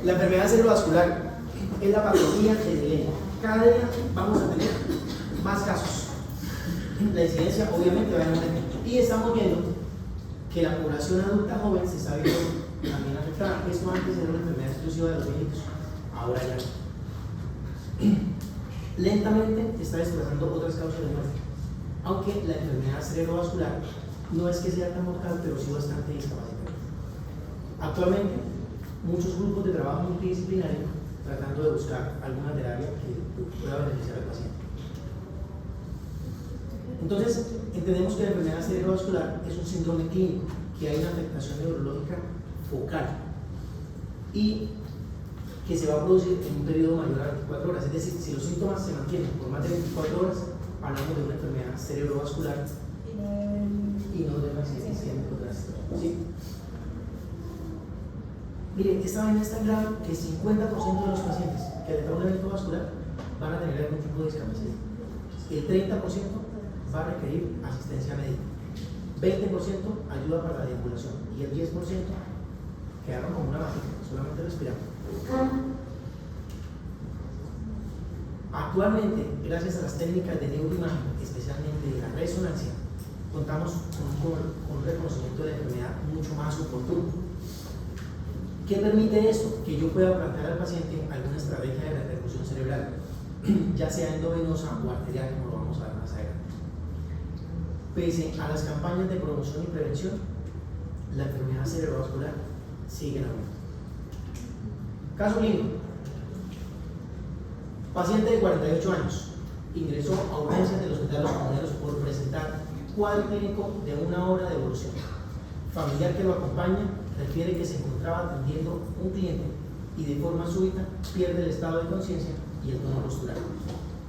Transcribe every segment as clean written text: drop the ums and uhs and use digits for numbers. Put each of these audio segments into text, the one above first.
La enfermedad cerebrovascular es la patología de milenio. Cada día vamos a tener más casos. La incidencia obviamente va a aumentar. Y estamos viendo que la población adulta joven se está viendo también afectada. Esto antes era una enfermedad exclusiva de los viejitos, ahora ya no. Lentamente está desplazando otras causas de muerte. Aunque la enfermedad cerebrovascular no es que sea tan mortal, pero sí bastante discapacitante. Actualmente, muchos grupos de trabajo multidisciplinario tratando de buscar alguna terapia que pueda beneficiar al paciente. Entonces, entendemos que la enfermedad cerebrovascular es un síndrome clínico, que hay una afectación neurológica focal y que se va a producir en un periodo mayor a 24 horas. Es decir, si los síntomas se mantienen por más de 24 horas, hablamos de una enfermedad cerebrovascular y no de un accidente isquémico drástico. ¿Sí? Miren, esta vaina es tan grave que el 50% de los pacientes que le traen un evento vascular van a tener algún tipo de discapacidad. El 30% va a requerir asistencia médica, 20% ayuda para la deambulación y el 10% quedaron como una vagina, solamente respirando. Actualmente, gracias a las técnicas de neuroimagen, especialmente de la resonancia, contamos con un reconocimiento de la enfermedad mucho más oportuno. ¿Qué permite esto? Que yo pueda plantear al paciente alguna estrategia de repercusión cerebral, ya sea endovenosa o arterial, como lo vamos a ver más adelante. Pese a las campañas de promoción y prevención, la enfermedad cerebrovascular sigue en aumento. Caso clínico. Paciente de 48 años ingresó a urgencias del Hospital Los Comuneros por presentar cuadro clínico de 1 hora de evolución. Familiar que lo acompaña refiere que se encontraba atendiendo un cliente y de forma súbita pierde el estado de conciencia y el tono postural.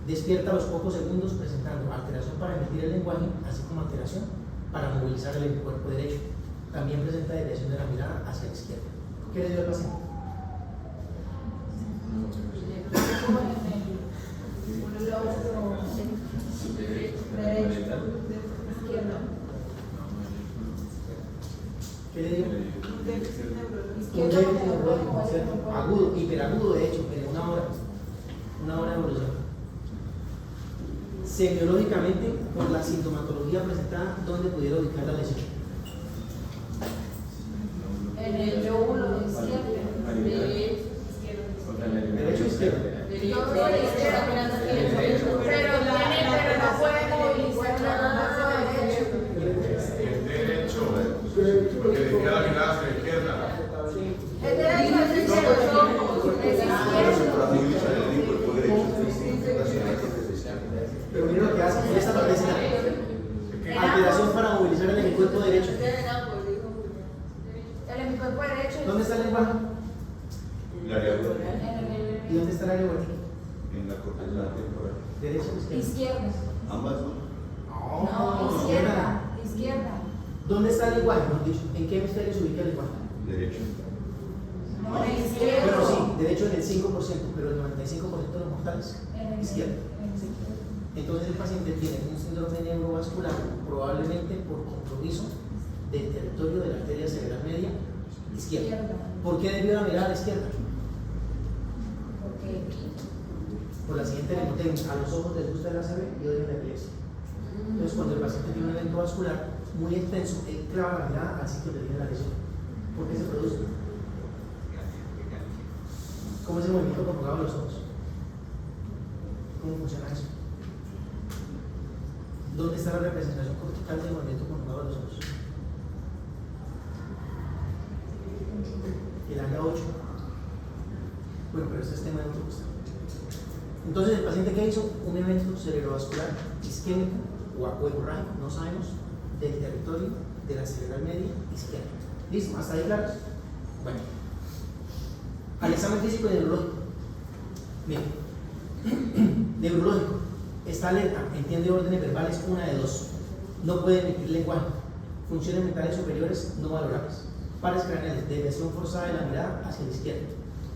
Despierta a los pocos segundos presentando alteración para emitir el lenguaje, así como alteración para movilizar el cuerpo derecho. También presenta desviación de la mirada hacia la izquierda. ¿Qué le dio al paciente? ¿Qué le dio? Un déficit neurológico, ¿cierto? Agudo, hiperagudo de hecho, en 1 hora de evolución. Semiológicamente, por la sintomatología presentada, ¿dónde pudiera ubicar la lesión? En el lóbulo izquierdo. Derecho o izquierdo. Pero no puede movilizar nada derecho. Porque le queda la mirada hacia la izquierda. El derecho es izquierdo. Pero mira lo que hace, en esta parte alteración para movilizar el hemiscuerpo derecho. El hemiscuerpo derecho. ¿Dónde está el lenguaje? La área ¿Y dónde está el área vertical? en la corteza temporal. ¿Derecha o izquierda? Izquierda. Ambas, ¿no? No, izquierda. Izquierda. ¿Dónde está el lenguaje? Mejor dicho, ¿en qué hemisferio se ubica el lenguaje? Derecho. No, en el izquierdo. Bueno, sí, derecho en el 5%, pero el 95% de los mortales, izquierda. Entonces el paciente tiene un síndrome neurovascular, probablemente por compromiso del territorio de la arteria cerebral media izquierda. ¿Por qué debió la mirada a la izquierda? Por la siguiente hipotenusa: a los ojos les gusta el ACV y odian la epilepsia. Entonces, cuando el paciente tiene un evento vascular muy extenso, él clava la mirada al sitio donde tiene la lesión. ¿Por qué se produce? ¿Cómo es el movimiento prolongado de los ojos? ¿Cómo funciona eso? ¿Dónde está la representación cortical del movimiento prolongado de los ojos? El área 8. Bueno, pero este es tema de otro cosa. Entonces, ¿el paciente qué hizo? Un evento cerebrovascular isquémico o hemorrágico, no sabemos, del territorio de la cerebral media izquierda. ¿Listo? ¿Hasta ahí claro? Bueno. Al examen físico y neurológico. Miren, neurológico. Está alerta, entiende órdenes verbales, una de dos. No puede emitir lenguaje. Funciones mentales superiores no valorables. Pares craneales, desviación forzada de la mirada hacia la izquierda.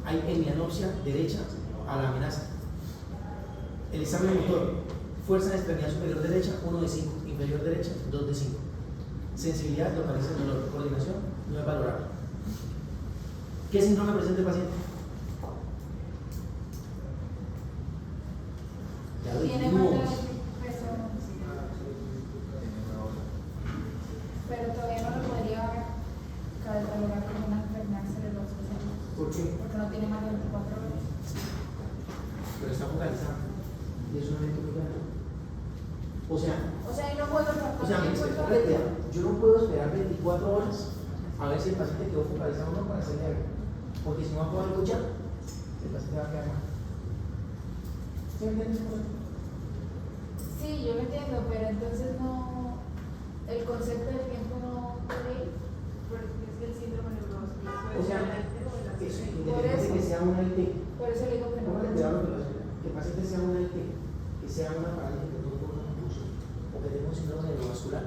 Hay hemianopsia derecha a la amenaza. El examen motor, fuerza de extremidad superior derecha, 1 de 5, inferior derecha, 2 de 5. Sensibilidad, localiza el dolor, coordinación, no es valorable. ¿Qué síndrome presenta el paciente? ¿Por qué? Porque no tiene más de 24 horas. Pero está focalizado. Y es un evento muy grande. O sea, Y no puedo yo no puedo esperar 24 horas a ver si el paciente quedó focalizado o no para hacerle algo. Porque si no va a poder escuchar, el paciente va a quedar mal. ¿Sí me entiendes? Sí, yo lo entiendo, pero entonces no. El concepto del tiempo no puede ir. Porque es que el síndrome neurológico O sea, eso, independientemente que sea una IT, Por eso le digo que no. no que el paciente sea una IT, que sea una parálisis de todo por confusión, o que tenga un síndrome neurovascular,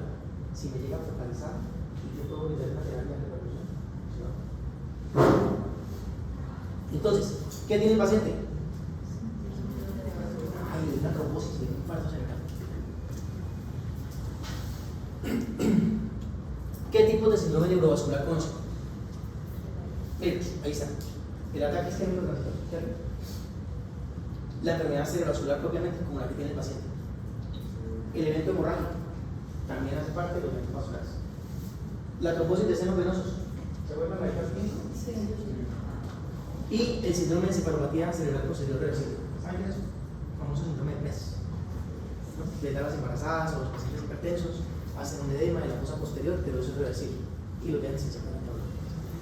si me llega a focalizar, y yo puedo brindar una terapia de repercusión. ¿Sí? Entonces, ¿qué tiene el paciente? Ay, una trombosis, un infarto cerebral. ¿Qué tipo de síndrome neurovascular conoce? Miren, ahí está. El ataque isquémico transitorio. La enfermedad cerebrovascular propiamente, como la que tiene el paciente. El evento hemorrágico también hace parte de los eventos vasculares. La trombosis de senos venosos. ¿Se acuerdan de la Sí. Y el síndrome de encefalopatía cerebral posterior reversible. ¿Saben qué es eso? El famoso síndrome de MES. Le da a las embarazadas o los pacientes hipertensos, hacen un edema de la fosa posterior, pero eso es reversible. Y lo tienen sin separar.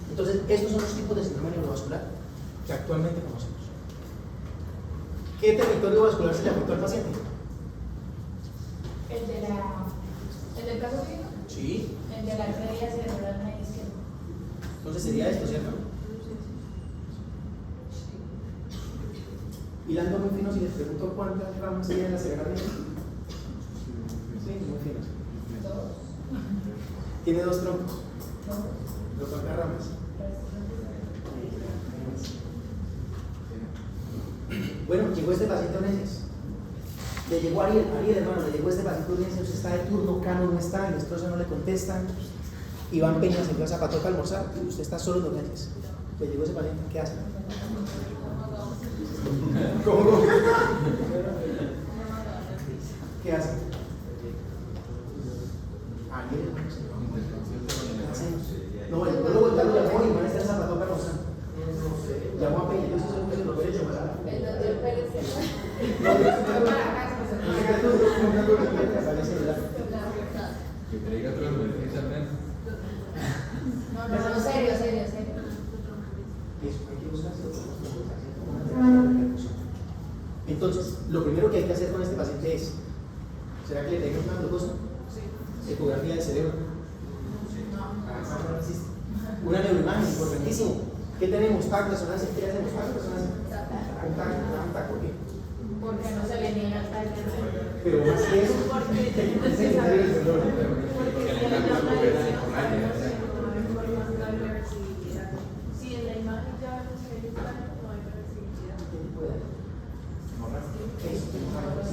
Entonces, estos son los tipos de síndrome neurovascular que actualmente conocemos. ¿Qué territorio vascular se le afectó al paciente? El del caso clínico. Sí. El de la arteria cerebral media izquierda. Entonces sería esto, ¿cierto? Hilando muy fino, si les pregunto cuántas ramas serían la cerebral media. Sí, muy finos. Dos. Tiene dos troncos. Dos. ¿Pero cuántas ramas? Bueno, llegó este paciente a urgencias. Le llegó Ariel, hermano, le llegó este paciente a urgencias. Usted está de turno, Cano no está, el esposo no le contestan. Iván Peña se fue a Zapatoca a almorzar y usted está solo en urgencias. Le llegó ese paciente, ¿qué hace? ¿Cómo? ¿Qué hace? Ariel, no, el pueblo lo llamó y Iván está en Zapatoca almorzando. Llamó a Peña, yo sí soy un peso, lo voy a llamar. El doctor Pérez. Que te diga todo lo que internet. No, serio. Eso, hay que buscar entonces, lo primero que hay que hacer con este paciente es, ¿será que le tenemos una glucosa? Sí. Ecografía del cerebro. No existe. Una neuroimagen, importantísimo. ¿Qué tenemos? TAC, resonancia. ¿Qué hacemos? TAC, resonancia. Un TAC, ¿por qué? Porque no se le niega el tal. Pero más que eso, Si en la imagen ya no se ve claro, no hay reversibilidad.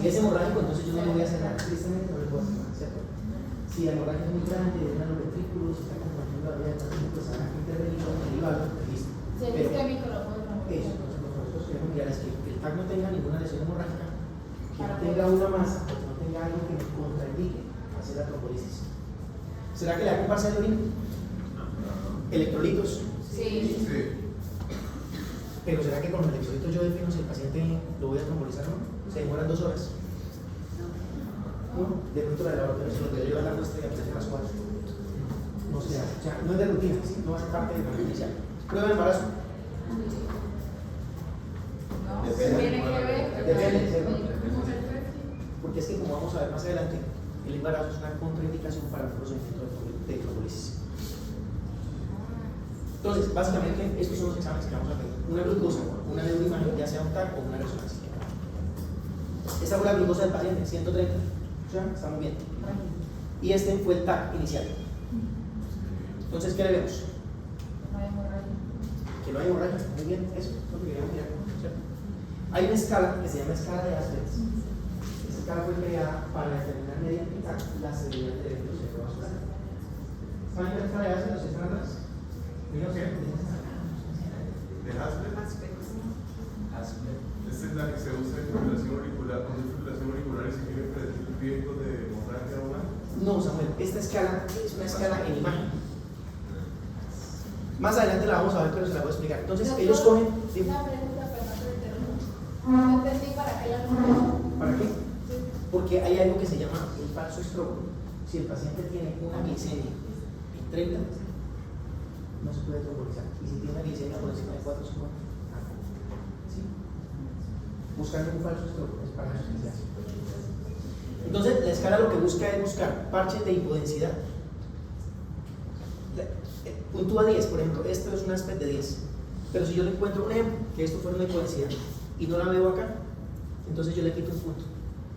si es hemorrágico, entonces yo no le voy a hacer nada. Tristemente no le puedo hacer nada, ¿cierto? Si la hemorragia es muy grande, de una ventrículos, está comprometiendo la vida del paciente, pues habrá que intervenir con el derivado, listo. Si es isquémico, lo puedo trabajar. Eso, entonces lo que nosotros queremos mirar es que el TAC no tenga ninguna lesión hemorrágica, que no tenga una masa, que no tenga algo que me contraindique hacer la trombolisis. ¿Será que le da comparsa de orina? Electrolitos. Sí. Sí. Pero ¿será que con los electrolitos yo defino si el paciente lo voy a trombolizar o no? Se demoran 2 horas. ¿No? De pronto la laboratorio se lo voy a llevar a la muestra y a las 4. No se hace. O sea, no es de rutina, ¿sí? No hace parte de la inicial. Prueba de embarazo. No, tiene que ver. Depende, ¿cierto? Porque es que como vamos a ver más adelante, el embarazo es una contraindicación para el procedimiento de trombolisis. Entonces, básicamente, estos son los exámenes que vamos a hacer. Una glucosa, una neuroimagen, ya sea un TAC o una resonancia. Esta fue la glucosa del paciente, 130. O sea, estamos bien. Y este fue el TAC inicial. Entonces, ¿qué le vemos? No hay hemorragia. Que no hay hemorragia. Muy bien, eso es lo que queríamos mirar. ¿Cierto? Hay una escala que se llama escala de Asperger. Esta escala fue creada para determinar mediante TAC la severidad de eventos cerebrovasculares. ¿Saben qué escala de Asperger? ¿Los están atrás? ¿No sé? ¿De Hasper? Esta es la que se usa en fibrilación auricular. Cuando hay fibrilación auricular y se quiere predecir el riesgo de hemorragia anual. No, Samuel, esta escala es una escala en imagen. Más adelante la vamos a ver, pero se la voy a explicar. Entonces, Doctor, ellos cogen. Dime. Una pregunta, perdón, pero interrumpo. No entendí para qué la pregunta. ¿Para qué? Porque hay algo que se llama el falso stroke. Si el paciente tiene una glicemia en 30, no se puede trombolizar. Y si tiene una glicemia por encima de 4,50, ¿sí? Buscando un falso stroke es para eso que se hace. Entonces, la escala lo que busca es buscar parches de hipodensidad. Puntúa 10, por ejemplo, esto es un aspecto de 10. Pero si yo le encuentro un ejemplo, que esto fuera una hipodensidad, y no la veo acá, entonces yo le quito un punto.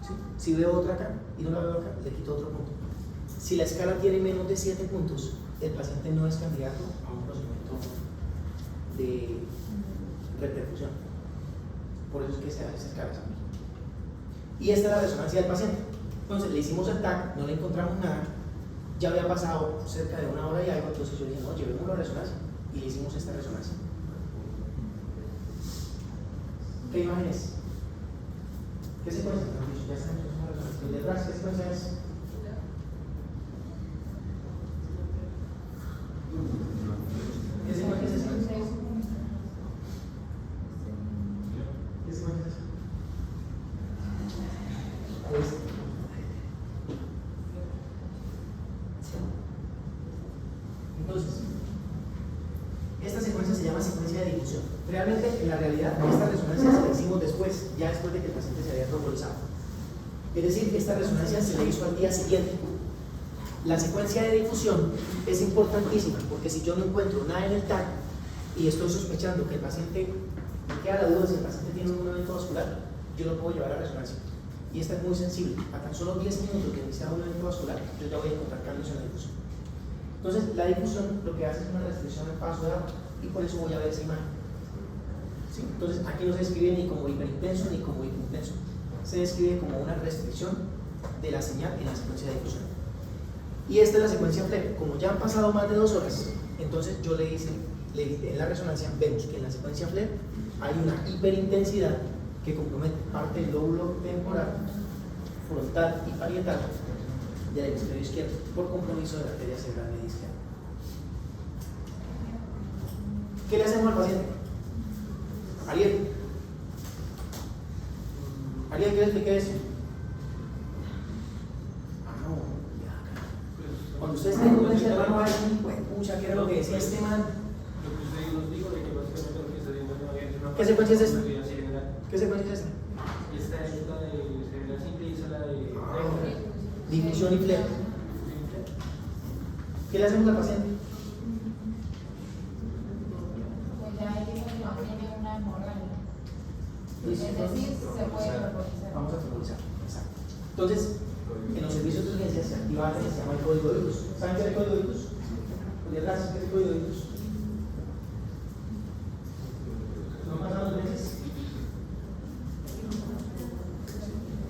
¿Sí? Si veo otra acá y no la veo acá, le quito otro punto. Si la escala tiene menos de 7 puntos, el paciente no es candidato a un procedimiento de repercusión. Por eso es que se hace esa escala. Y esta es la resonancia del paciente. Entonces le hicimos el TAC, no le encontramos nada, ya había pasado cerca de 1 hora y algo, entonces yo dije, no, llevémoslo a resonancia. Y le hicimos esta resonancia. ¿Qué imagen es? ¿Qué secuencia? Ya sabemos que es una resonancia. ¿Y detrás qué secuencia es? ¿Qué secuencia es esa? ¿Qué secuencia es esa? Entonces, esta secuencia se llama secuencia de difusión. Realmente, en la realidad, esta resonancia se la hicimos después, ya después de que el paciente se había trombolizado. Es decir, esta resonancia se le hizo al día siguiente. La secuencia de difusión es importantísima, porque si yo no encuentro nada en el TAC y estoy sospechando que el paciente, me queda la duda si el paciente tiene un evento vascular, yo lo puedo llevar a resonancia. Y esta es muy sensible. A tan solo 10 minutos de iniciar un evento vascular, yo ya voy a encontrar cambios en la difusión. Entonces, la difusión lo que hace es una restricción al paso de agua, y por eso voy a ver esa imagen. ¿Sí? Entonces, aquí no se describe ni como hiperintenso ni como hipointenso. Se describe como una restricción de la señal en la secuencia de difusión. Y esta es la secuencia FLEP. Como ya han pasado más de 2 horas, entonces yo le hice en la resonancia, vemos que en la secuencia FLEP hay una hiperintensidad que compromete parte del lóbulo temporal, frontal y parietal del hemisferio izquierdo por compromiso de la arteria cerebral media izquierda. ¿Qué le hacemos al paciente? Ariel, ¿qué le expliqué eso? No, ya. Cuando ustedes tienen dolencia de mano, va a decir, pucha, ¿qué era lo que decía este man? ¿Qué secuencia es esta? ¿Qué secuencia es esta? Esta es la de cerebral simple y esa es la de Difusión y FLEP. ¿Qué le hacemos al paciente? Pues ya ahí no tiene una hemorragia. Listo, Es decir, se puede trombolizar. Vamos a trombolizar, exacto. Entonces, en los servicios de urgencia se activa algo que se llama el código de ictus. ¿Saben qué es el código de ictus? ¿Qué es el código de ictus? ¿No pasan los meses?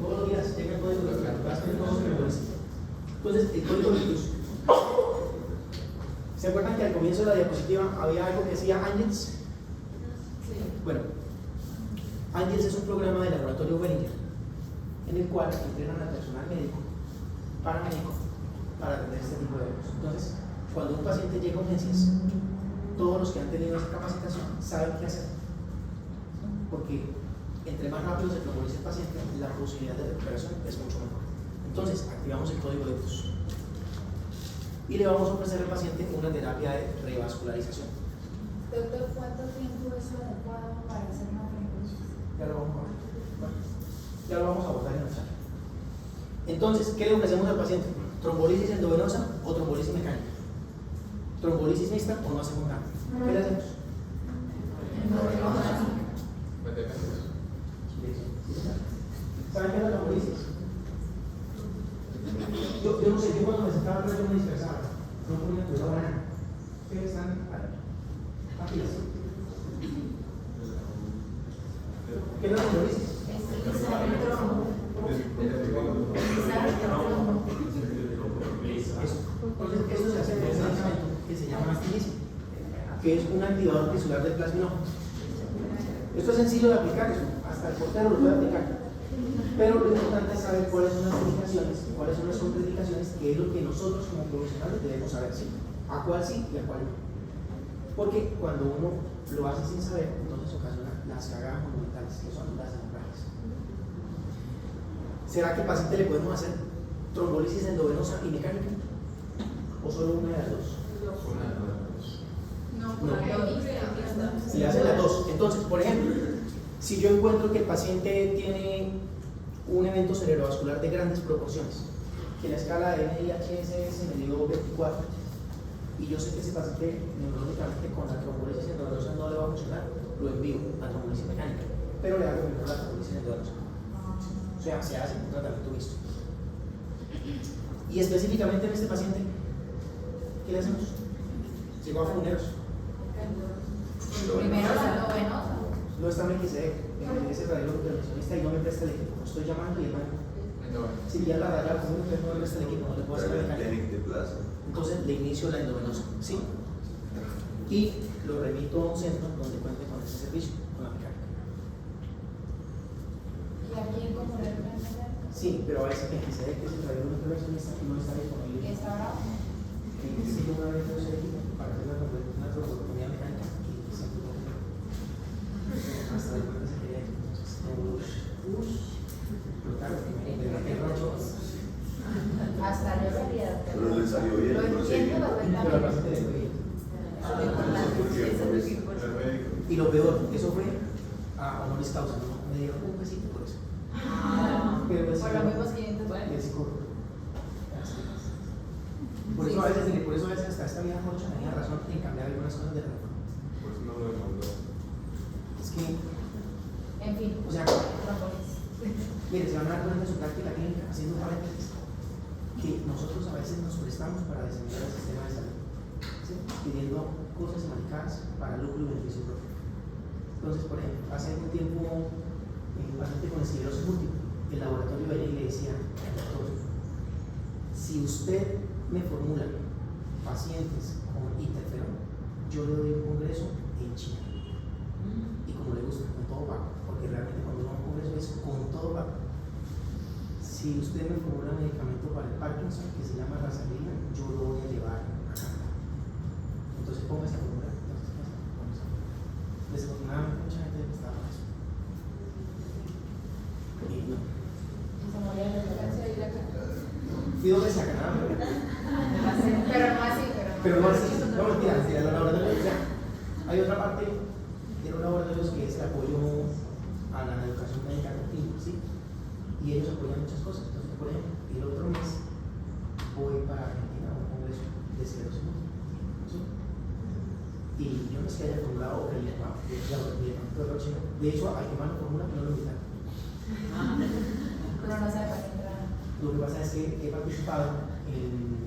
Todos los días llega el código de ictus. Entonces, el código de ictus. ¿Se acuerdan que al comienzo de la diapositiva había algo que decía Angels? Sí. Bueno, Angels es un programa del laboratorio Behringer en el cual entrenan al personal médico, paramédico, para atender este tipo de eventos. Entonces, cuando un paciente llega a urgencias, todos los que han tenido esa capacitación saben qué hacer. Porque entre más rápido se trombolice el paciente, la posibilidad de recuperación es mucho mejor. Entonces, activamos el código de ictus y le vamos a ofrecer al paciente una terapia de revascularización. Doctor, ¿cuánto tiempo es lo adecuado para hacer una trombolisis? Ya lo vamos a ver. Bueno, ya lo vamos a abordar en el chat. Entonces, ¿qué le ofrecemos al paciente? ¿Trombolisis endovenosa o trombolisis mecánica? ¿Trombolisis mixta o no hacemos nada? ¿Qué le hacemos? ¿Saben qué es la trombolisis? Yo no sé, yo cuando me sentaba atrás yo me dispersaba, no ponía cuidado a nada. Ustedes están aquí. ¿Qué es la trombolisis? Entonces, eso se hace con un medicamento que se llama astilismo, que es un activador tisular del plasminógeno. Esto es sencillo de aplicar, hasta el portero lo puede aplicar. Pero lo importante es saber cuáles son las indicaciones, cuáles son las contraindicaciones, que es lo que nosotros como profesionales debemos saber, ¿sí? A cuál sí y a cuál no. Porque cuando uno lo hace sin saber, entonces ocasiona las cagadas monumentales, que son las hemorragias. ¿Será que al paciente le podemos hacer trombolisis endovenosa y mecánica? ¿O solo una de las dos? No, No. por ahí está. Se le hacen las dos. Entonces, por ejemplo, si yo encuentro que el paciente tiene un evento cerebrovascular de grandes proporciones, que la escala de NIHSS me dio 24, y yo sé que ese paciente neurológicamente con la trombolisis endovenosa no le va a funcionar, lo envío a trombolisis mecánica, pero le hago primero la trombolisis endovenosa. O sea, se hace un tratamiento mixto. Y específicamente en este paciente, ¿qué le hacemos? Llegó a Funeros. Primero la novenosa. No está en ese radiólogo intervencionista y no me presta el equipo. Estoy llamando y el man. Si ya la rayada, como no me presta el equipo, no le puedo hacer la mecánica. Entonces le inicio la endovenosa, ¿sí? Y lo remito a un centro donde cuente con ese servicio, con la mecánica. ¿Y aquí en Comodoro Blanco? Sí, pero a veces el que se ve que es el radiólogo intervencionista no está disponible. ¿Está bravo? Sí, yo una vez no ese equipo para hacer una trombectomía mecánica y siempre lo tengo. Hasta de cuenta se quería ir. Pero claro, Hasta yo realidad. Pero le salió bien, Lo no sé. entiendo pero la perfectamente. paciente le fue bien. Porque, El médico. Y lo peor, eso fue a honoris causa, ¿no? Me dieron un besito por eso. Pero pues, Por los mismos 500. y así corro. Por eso a veces, mire, por eso a veces hasta esta vida Jorge tenía razón en cambiar algunas cosas de la reforma. Por eso no lo demandó. Es que, En fin, o sea, trombosis. mire, se van a dar cuenta en su práctica clínica, haciendo un paréntesis, que nosotros a veces nos prestamos para diseminar el sistema de salud, ¿sí? Pidiendo cosas maricadas para lucro y beneficio propio. Entonces, por ejemplo, hace algún tiempo, un paciente con esclerosis múltiple, el laboratorio venía y le decía al doctor: si usted me formula pacientes con interferón, yo le doy un congreso en China. Y como le gusta, con todo pago, porque realmente cuando uno va a un congreso es con todo pago. Si usted me formula medicamento para el Parkinson, que se llama Rasalina, yo lo voy a llevar a Canadá. Entonces ponga esa fórmula. Desafortunadamente mucha gente está con eso. Y no. Y se moría de Gracias la a ir acá. Fui 2 veces a Canadá, Pero no así, pero no así. No, mentira, los laboratorios, ya. Hay otra parte de los laboratorios que es el apoyo a la educación médica continua, ¿sí? Y ellos apoyan muchas cosas. Entonces, por ejemplo, el otro mes voy para Argentina a un congreso de esclerosis múltiple, ¿sí? Y yo no es que haya formulado el chino. De hecho, al que más lo formula, no lo invitan. Pero no sabe para qué entrar. Lo que pasa es que he participado en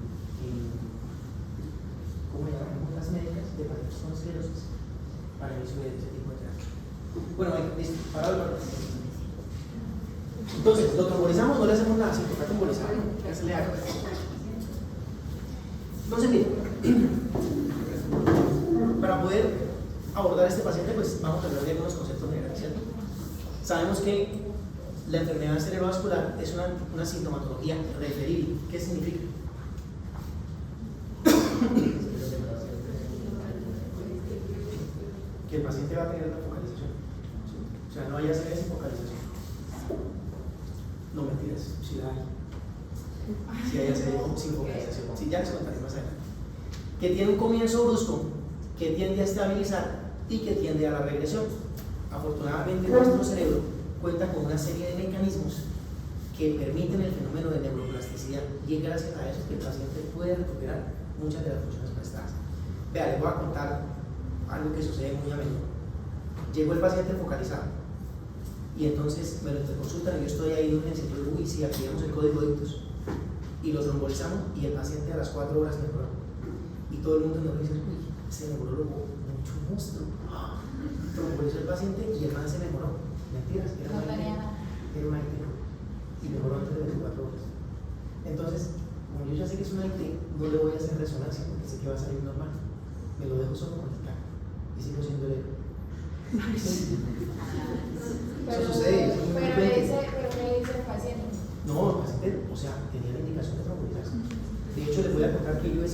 ¿cómo se llaman? En juntas médicas de pacientes con esclerosis para el uso de ese tipo de terapia. Bueno, listo, parado. Entonces, lo trombolizamos, no le hacemos nada, si está trombolizado, ¿qué se le haga? Entonces, mire, para poder abordar a este paciente, pues vamos a hablar de algunos conceptos generales, ¿cierto? Sabemos que la enfermedad cerebrovascular es una sintomatología referible. ¿Qué significa? Que el paciente va a tener una focalización. ¿Sí? O sea, no hay ACV sin focalización. No, mentiras, sí la hay. Sí hay ACV sin focalización. Sí, ya les contaré más adelante. Que tiene un comienzo brusco, que tiende a estabilizar y que tiende a la regresión. Afortunadamente, nuestro cerebro cuenta con una serie de mecanismos que permiten el fenómeno de neuroplasticidad, y es gracias a eso que el paciente puede recuperar muchas de las funciones prestadas. Vea, les voy a contar algo que sucede muy a menudo. Llegó el paciente focalizado y entonces me lo interconsultan y yo estoy ahí en urgencia y digo: uy, sí, activamos el código de ictus y lo trombolizamos, y el paciente a las 4 horas mejoró. Y todo el mundo nos dice: uy, ese neurólogo, mucho monstruo. Trombolizó el paciente y el man se mejoró. Mentiras, era No tenía nada. era una IT y mejoró antes de 24 horas. Entonces, como yo ya sé que es una IT, no le voy a hacer resonancia porque sé que va a salir normal. Me lo dejo solo con el CAC y sigo siendo el héroe. Eso sucede. Eso es muy Pero frecuente. ¿qué le dice el paciente? No, el paciente, o sea, tenía la indicación de trombolizarse. De hecho, les voy a contar que yo he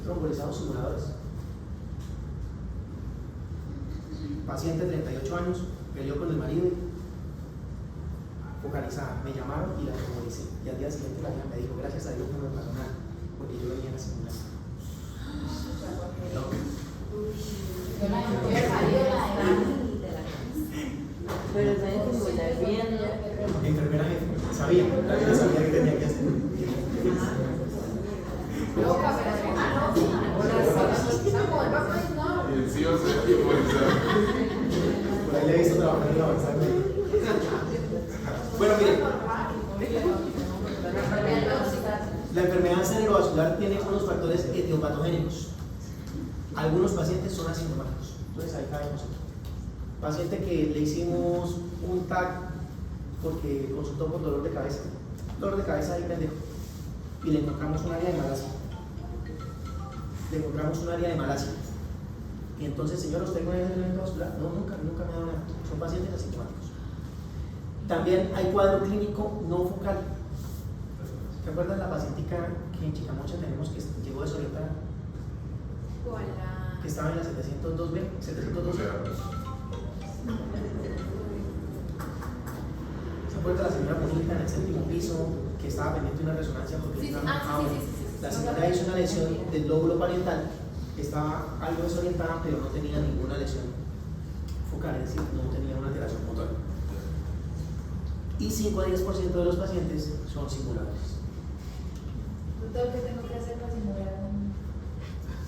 trombolizado simuladores. paciente de 38 años, peleó con el marido, focalizada, me llamaron y la tranquilicé. Y al día siguiente la hija me dijo, gracias a Dios no me pasó nada, porque yo venía en la segunda. No. Yo la he salido la Pero sabes que muy bien. Mi enfermera jefe sabía, la vida sabía que tenía que hacer. loca, pero no. Y el sí va a ser igualizado. Por ahí le he visto trabajar en la avanzada. Bueno, miren, la enfermedad cerebrovascular tiene unos factores etiopatogénicos. Algunos pacientes son asintomáticos. Entonces ahí cae nosotros. Paciente que le hicimos un TAC porque consultó por dolor de cabeza. Dolor de cabeza ahí pendejo. Y le encontramos un área de malasia. Y entonces, señor, ¿usted no es de vascular? No, nunca me ha dado nada. Son pacientes asintomáticos. También hay cuadro clínico no focal. ¿Se acuerdan la pacientica que en Chicamocha tenemos que llegó desorientada? Que estaba en la 702B. 702B. ¿Se acuerda la señora bonita en el séptimo piso que estaba pendiente de una resonancia porque Sí, estaba sí. La señora hizo una lesión del lóbulo parietal, estaba algo desorientada, pero no tenía ninguna lesión focal, es decir, no tenía una alteración motora. Y 5 a 10% de los pacientes son simuladores. Todo lo que tengo que hacer para simular un...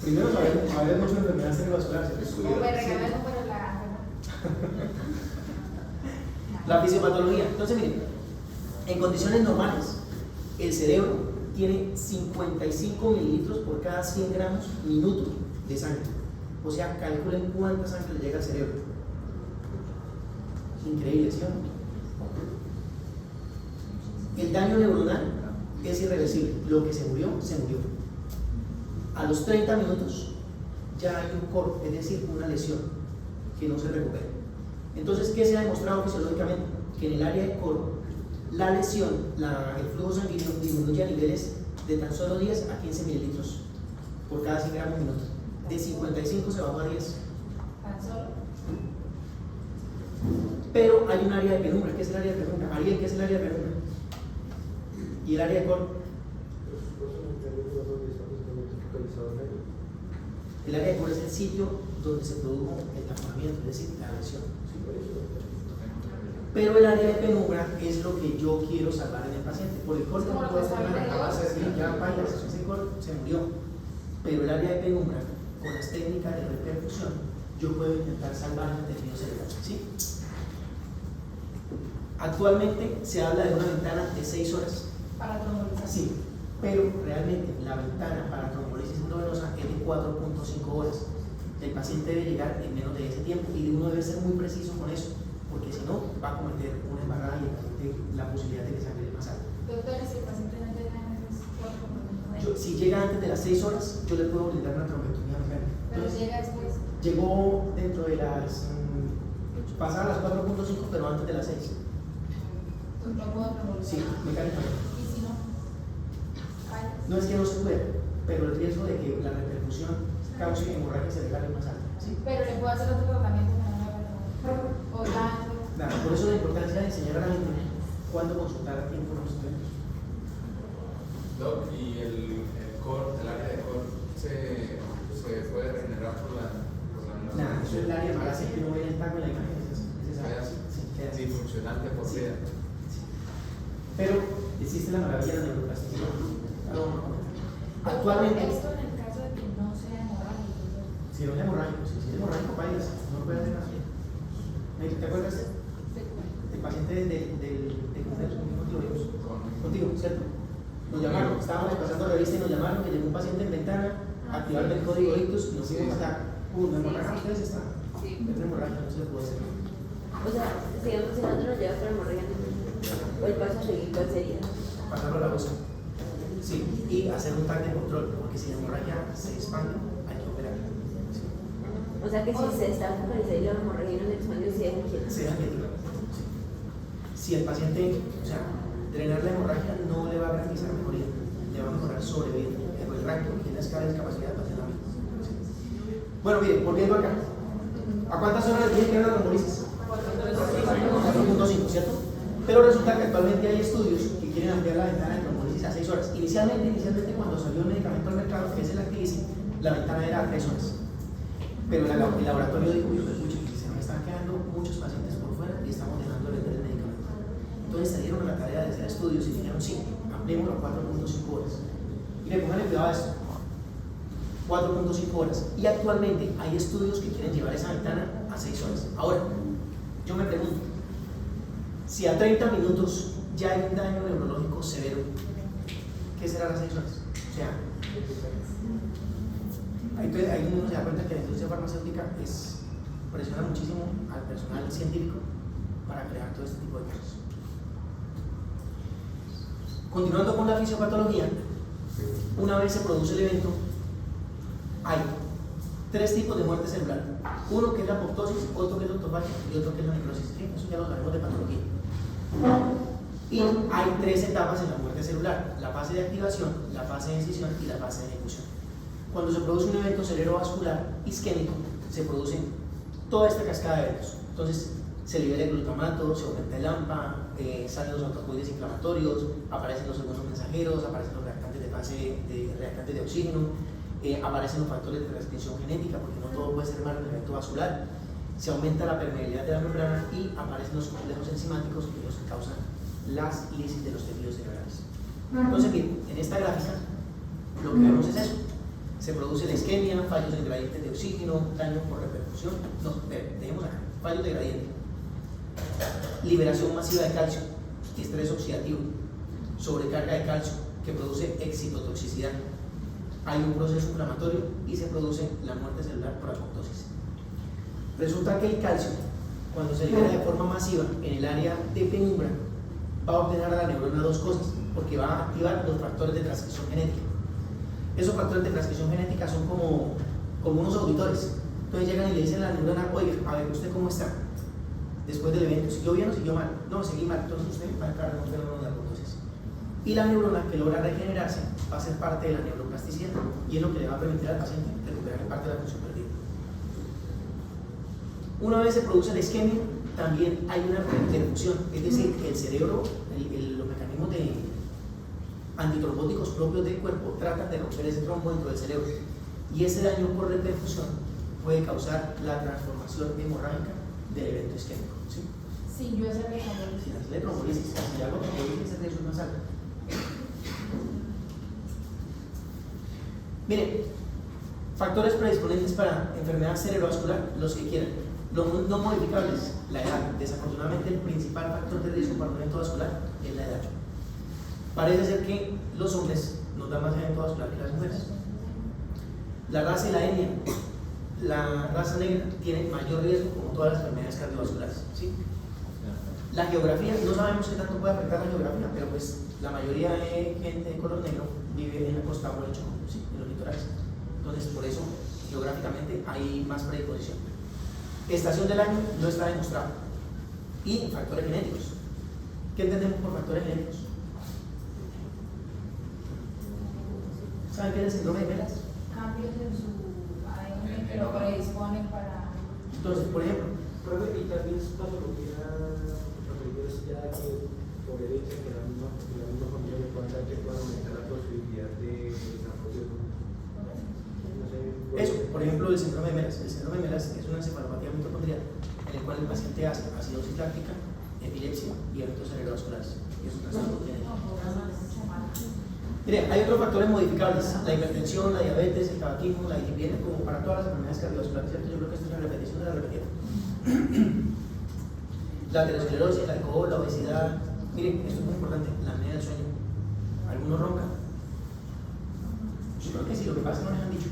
Primero, saber mucho de enfermedad cerebrovascular. O me regalan para la... La fisiopatología. Entonces, miren, en condiciones normales, el cerebro tiene 55 mililitros por cada 100 gramos minuto de sangre. O sea, calculen cuánta sangre le llega al cerebro. Increíble, ¿sí o no? El daño neuronal es irreversible. Lo que se murió, se murió. A los 30 minutos ya hay un corte, es decir, una lesión que no se recupera. Entonces, ¿qué se ha demostrado fisiológicamente? Que en el área de core, la lesión, el flujo sanguíneo disminuye a niveles de tan solo 10 a 15 mililitros por cada 100 gramos minuto. De 55 se bajó a 10. Tan solo. Pero hay un área de penumbra. ¿Qué es el área de penumbra? Ariel, ¿qué es el área de penumbra? ¿Y el área de core? El área de core es el sitio donde se produjo el taponamiento, es decir, la lesión. Pero el área de penumbra es lo que yo quiero salvar en el paciente. Por el core no puedo salvar, ya vaya, ese core se murió. Pero el área de penumbra, con las técnicas de reperfusión, yo puedo intentar salvar el tejido cerebral. ¿Sí? Actualmente se habla de una ventana de 6 horas. Para trombolizar. Sí, pero realmente la ventana para trombolisis endovenosa es de 4.5 horas. El paciente debe llegar en menos de ese tiempo y uno debe ser muy preciso con eso, porque si no va a cometer una embarrada y el paciente la posibilidad de que sangre más alta. Doctor, si el paciente no llega en esos 4 Si llega antes de las 6 horas, yo le puedo brindar una trombectomía mecánica. pero llega después. Llegó dentro de las pasadas las 4.5, pero antes de las 6. No puedo trombolizar. Sí, mecánicamente. ¿Y si no? Ay, No es que no se pueda, pero el riesgo de que la repercusión cause hemorragia cerebral es más alta. ¿Sí? pero le puedo hacer otro tratamiento o tanto. Nada, por eso la importancia de enseñar a la gente cuándo consultar a tiempo con los estudiantes. Doc, ¿y el core, el área de core, se puede regenerar por la Nada, eso es el área malasia que uno ve en el taco en la imagen. Es queda así? sí, queda así. Disfuncional de por Sí. vida. Pero existe la maravilla de la neuroplasticidad. Actualmente, Esto en el caso de que no sea hemorrágico. si no es hemorrágico, si es hemorrágico, bailas, no puede hacer nada. ¿Te acuerdas del paciente de Congreso? Contigo, ¿cierto? Nos llamaron, estábamos pasando la revista y nos llamaron que llegó un paciente en ventana, activaron el código ictus y nos fuimos a matar. Una hemorragia, ustedes están. Es una hemorragia, no se le puede hacer. O sea, digamos, si nosotros nos llevas para hemorragia, o el paso a seguir, ¿cuál sería? Pasarlo a la bolsa. Sí, y hacer un TAC de control, porque si la hemorragia se expande, hay que operar. Sí. O sea que si se está focalizando la hemorragia y no se expande, se deja quieta. Se deja quieto. Sí. Si el paciente, o sea, drenar la hemorragia no le va a garantizar mejoría, le va a mejorar sobrevivir. El rango y la escala de discapacidad va a ser la misma. Sí. Bueno, miren, volviendo acá. ¿A cuántas horas le dije que eran las trombolisis? 4.5, ¿cierto? Pero resulta que actualmente hay estudios que quieren ampliar la ventana de trombolisis a 6 horas. Inicialmente cuando salió el medicamento al mercado, que es el Activicin, la ventana era 3 horas. Pero el laboratorio dijo, yo escucho que se me están quedando muchos pacientes por fuera y estamos dejando de vender el medicamento. Entonces se dieron a la tarea de hacer estudios y dijeron, sí, ampliémoslo a 4.5 horas. Y me pongan cuidado a esto. 4.5 horas. Y actualmente hay estudios que quieren llevar esa ventana a 6 horas. Ahora, yo me pregunto, si a 30 minutos ya hay un daño neurológico severo, ¿qué será las 6 horas? O sea, ahí uno se da cuenta que la industria farmacéutica presiona muchísimo al personal científico para crear todo este tipo de cosas. Continuando con la fisiopatología, una vez se produce el evento, hay 3 tipos de muerte celular. Uno que es la apoptosis, otro que es la autofagia y otro que es la necrosis. ¿Sí? Eso ya lo sabemos de patología. Y hay 3 etapas en la muerte celular: la fase de activación, la fase de escisión y la fase de ejecución. Cuando se produce un evento cerebrovascular isquémico, se produce toda esta cascada de eventos. Entonces, se libera el glutamato, se aumenta el AMPA, salen los autocoides inflamatorios, aparecen los segundos mensajeros, aparecen los reactantes de oxígeno, aparecen los factores de transmisión genética, porque no todo puede ser malo en el evento vascular, se aumenta la permeabilidad de la membrana y aparecen los complejos enzimáticos que los que causan las lisis de los tejidos cerebrales. Entonces, bien, en esta gráfica lo que vemos es eso. Se produce la isquemia, fallos en gradientes de oxígeno, daño por repercusión, dejemos acá, fallos de gradiente, liberación masiva de calcio, estrés oxidativo, sobrecarga de calcio que produce excitotoxicidad, hay un proceso inflamatorio y se produce la muerte celular por apoptosis. Resulta que el calcio, cuando se libera de forma masiva en el área de penumbra, va a ordenar a la neurona 2 cosas, porque va a activar los factores de transcripción genética. Esos factores de transcripción genética son como unos auditores. Entonces llegan y le dicen a la neurona, oye, a ver, ¿usted cómo está? Después del evento, ¿siguió bien o siguió mal? No, seguí mal. Entonces usted va a entrar en un fenómeno de apoptosis. Y la neurona que logra regenerarse va a ser parte de la neuroplasticidad y es lo que le va a permitir al paciente recuperar parte de la función perdida. Una vez se produce la isquemia, también hay una repercusión, es decir, el cerebro, los mecanismos antitrombóticos propios del cuerpo tratan de romper ese trombo dentro del cerebro y ese daño por repercusión puede causar la transformación hemorrágica del evento isquémico. ¿Sí? Sin yo hacerle trombosis. Sin hacerle trombolisis, si hago trombolisis, ese riesgo es más alto. Miren, factores predisponentes para enfermedad cerebrovascular, los que quieran. Los no modificables, la edad. Desafortunadamente, el principal factor de riesgo para un evento vascular es la edad. Parece ser que los hombres nos dan más evento vascular que las mujeres. La raza y la etnia. La raza negra tiene mayor riesgo como todas las enfermedades cardiovasculares. ¿Sí? La geografía, no sabemos qué tanto puede afectar la geografía, pero pues la mayoría de gente de color negro vive en la costa o en el Chocó, ¿sí? En los litorales. Entonces, por eso, geográficamente hay más predisposición. Estación del año no está demostrado. Y factores genéticos. ¿Qué entendemos por factores genéticos? ¿Saben qué es el síndrome de Melas? Cambios en su ADN que lo predisponen para. Entonces, por ejemplo, Y también es patología ya que por herencia que la misma familia le pueda dar que pueda aumentar la posibilidad de desarrollo. eso, por ejemplo, el síndrome de Melas. El síndrome de Melas es una encefalopatía mitocondrial en el cual el paciente hace acidosis láctica, epilepsia y eventos cerebrovasculares. Y es un trastorno genético. Mire, hay otros factores modificables: la hipertensión, la diabetes, el tabaquismo, la disciplina, como para todas las enfermedades cardiovasculares, ¿cierto? Yo creo que esto es la repetición de la repetida. La aterosclerosis, el alcohol, la obesidad. Miren, esto es muy importante, la apnea del sueño. ¿Algunos roncan? Yo creo que sí, lo que pasa es que no les han dicho.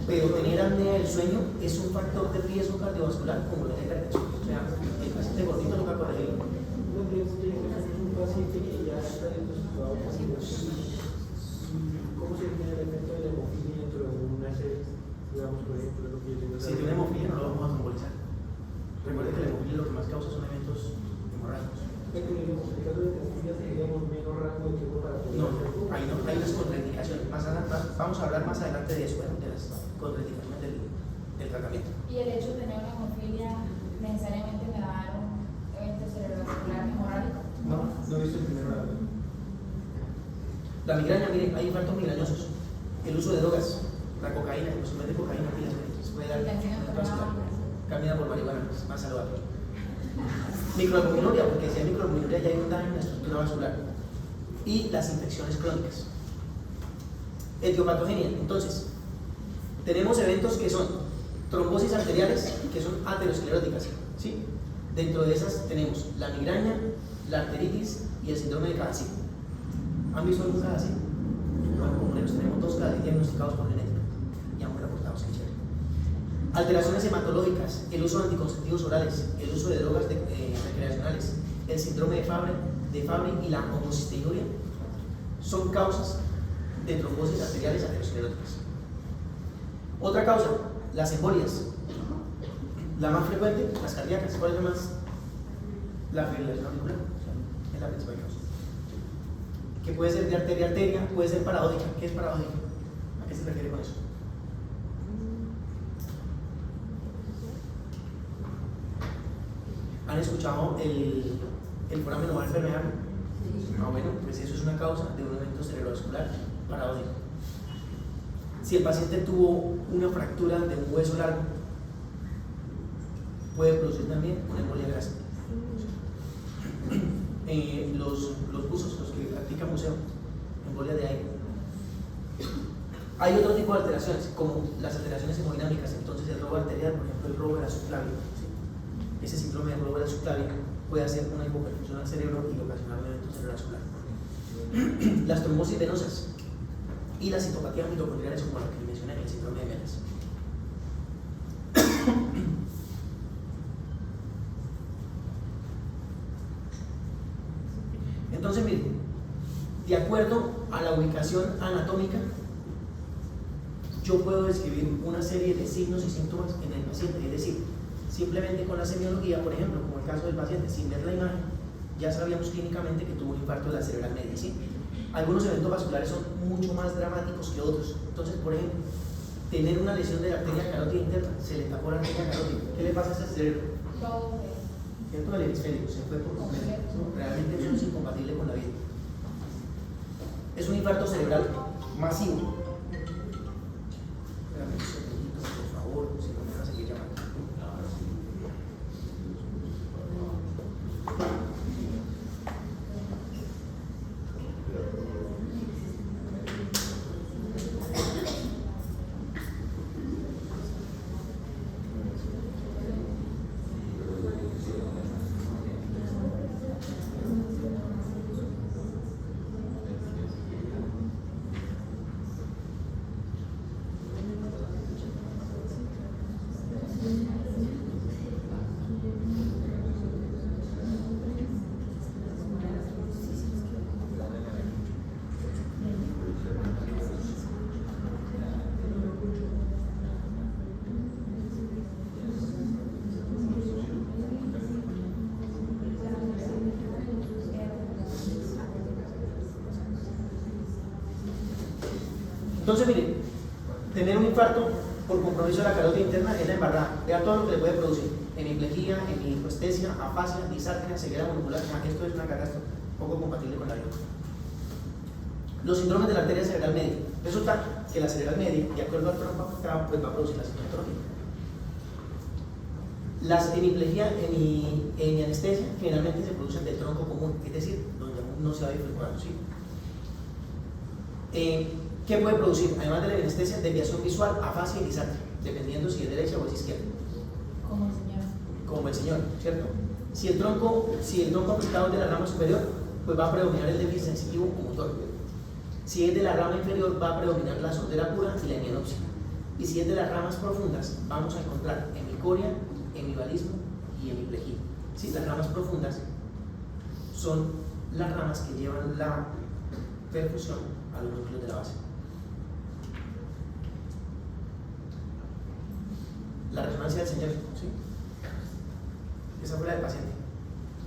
Pero tener apnea del sueño es un factor de riesgo cardiovascular como la hipertensión. O sea, el paciente gordito toca corregirlo. Un paciente que ya está diagnosticado, ¿cómo se define el efecto de la hemofilia dentro de una serie? Digamos, por ejemplo, lo que yo tengo. Si tiene hemofilia, no lo vamos a trombolizar. Recuerden que la hemofilia lo que más causa son eventos hemorrágicos. Pero en el caso de hemofilia tendríamos menos rango de tiempo para poder No, hacerlo. ahí no, hay unas contraindicaciones. Vamos a hablar más adelante de eso, bueno, de las contraindicaciones del del tratamiento. Y el hecho de tener una hemofilia necesariamente me va a dar un evento cerebrovascular hemorrágico. No he visto el primero. La migraña, miren, hay infartos migrañosos. El uso de drogas, la cocaína, el consumo de cocaína, puede dar vascular. Camina por marihuana, es más saludable. Microalbuminuria, porque si hay microalbuminuria ya hay un daño en la estructura vascular. Y las infecciones crónicas. Etiopatogenia, entonces, tenemos eventos que son trombosis arteriales, que son ateroscleróticas, ¿sí? Dentro de esas tenemos la migraña, la arteritis y el síndrome de Kawasaki. ¿Han visto algún Kawasaki? Bueno, como menos tenemos 2 casos diagnosticados por genética y ambos reportados, que chévere. Alteraciones hematológicas, el uso de anticonceptivos orales, el uso de drogas recreacionales, el síndrome de Fabry y la homocisteinuria son causas de trombosis arteriales ateroscleróticas. Otra causa, las embolias. La más frecuente, las cardíacas. ¿Cuál es la más? La fibrilación auricular. Es la principal causa. Que puede ser de arteria a arteria, puede ser paradójica. ¿Qué es paradójica? ¿A qué se refiere con eso? ¿Han escuchado el foramen oval permeable? Ah, bueno, pues eso es una causa de un evento cerebrovascular paradójico. Si el paciente tuvo una fractura de un hueso largo, puede producir también una embolia gástrica. Los buzos, los que practican buceo, embolia de aire. Hay otro tipo de alteraciones, como las alteraciones hemodinámicas, entonces el robo arterial, por ejemplo, el robo de la subclavia. ¿Sí? Ese síndrome de robo de la subclavia puede hacer una hipoperfusión al cerebro y ocasionar un evento cerebrovascular. Las trombosis venosas y las citopatías mitocondriales, como la que mencioné en el síndrome de Melas. Entonces, miren, de acuerdo a la ubicación anatómica, yo puedo describir una serie de signos y síntomas en el paciente, es decir, simplemente con la semiología, por ejemplo, como el caso del paciente, sin ver la imagen, ya sabíamos clínicamente que tuvo un infarto de la cerebral media, ¿sí? Algunos eventos vasculares son mucho más dramáticos que otros. Entonces, por ejemplo, tener una lesión de la arteria carótida interna, se le tapó la arteria carótida. ¿Qué le pasa a ese cerebro? ¿Cierto? El hemisferio se fue por completo. Realmente eso es incompatible con la vida. Es un infarto cerebral masivo. Espérame un segundito, por favor, si no me van a seguir llamando. Entonces, miren, tener un infarto por compromiso de la carótida interna es la embarrada. Vean todo lo que le puede producir: hemiplegia, hemihipoestesia, afasia, disartria, ceguera monocular. Esto es una catástrofe poco compatible con la vida. Los síndromes de la arteria cerebral media. Resulta que la cerebral media, de acuerdo al tronco afectado, pues va a producir la sintomatología. Las hemiplegia, hemianestesia, generalmente se producen del tronco común, es decir, donde aún no se ha bifurcado, ¿sí? ¿Qué puede producir? Además de la anestesia, desviación visual, afasia y disartria, dependiendo si es derecha o es izquierda. Como el señor. Como el señor, ¿cierto? Si el tronco afectado es de la rama superior, pues va a predominar el déficit sensitivo o motor. Si es de la rama inferior, va a predominar la sordera pura y la hemianopsia. Y si es de las ramas profundas, vamos a encontrar hemicoria, hemivalismo y hemiplegia. ¿Sí? Las ramas profundas son las ramas que llevan la perfusión a los núcleos de la base. La resonancia del señor, ¿sí? Esa fue la del paciente.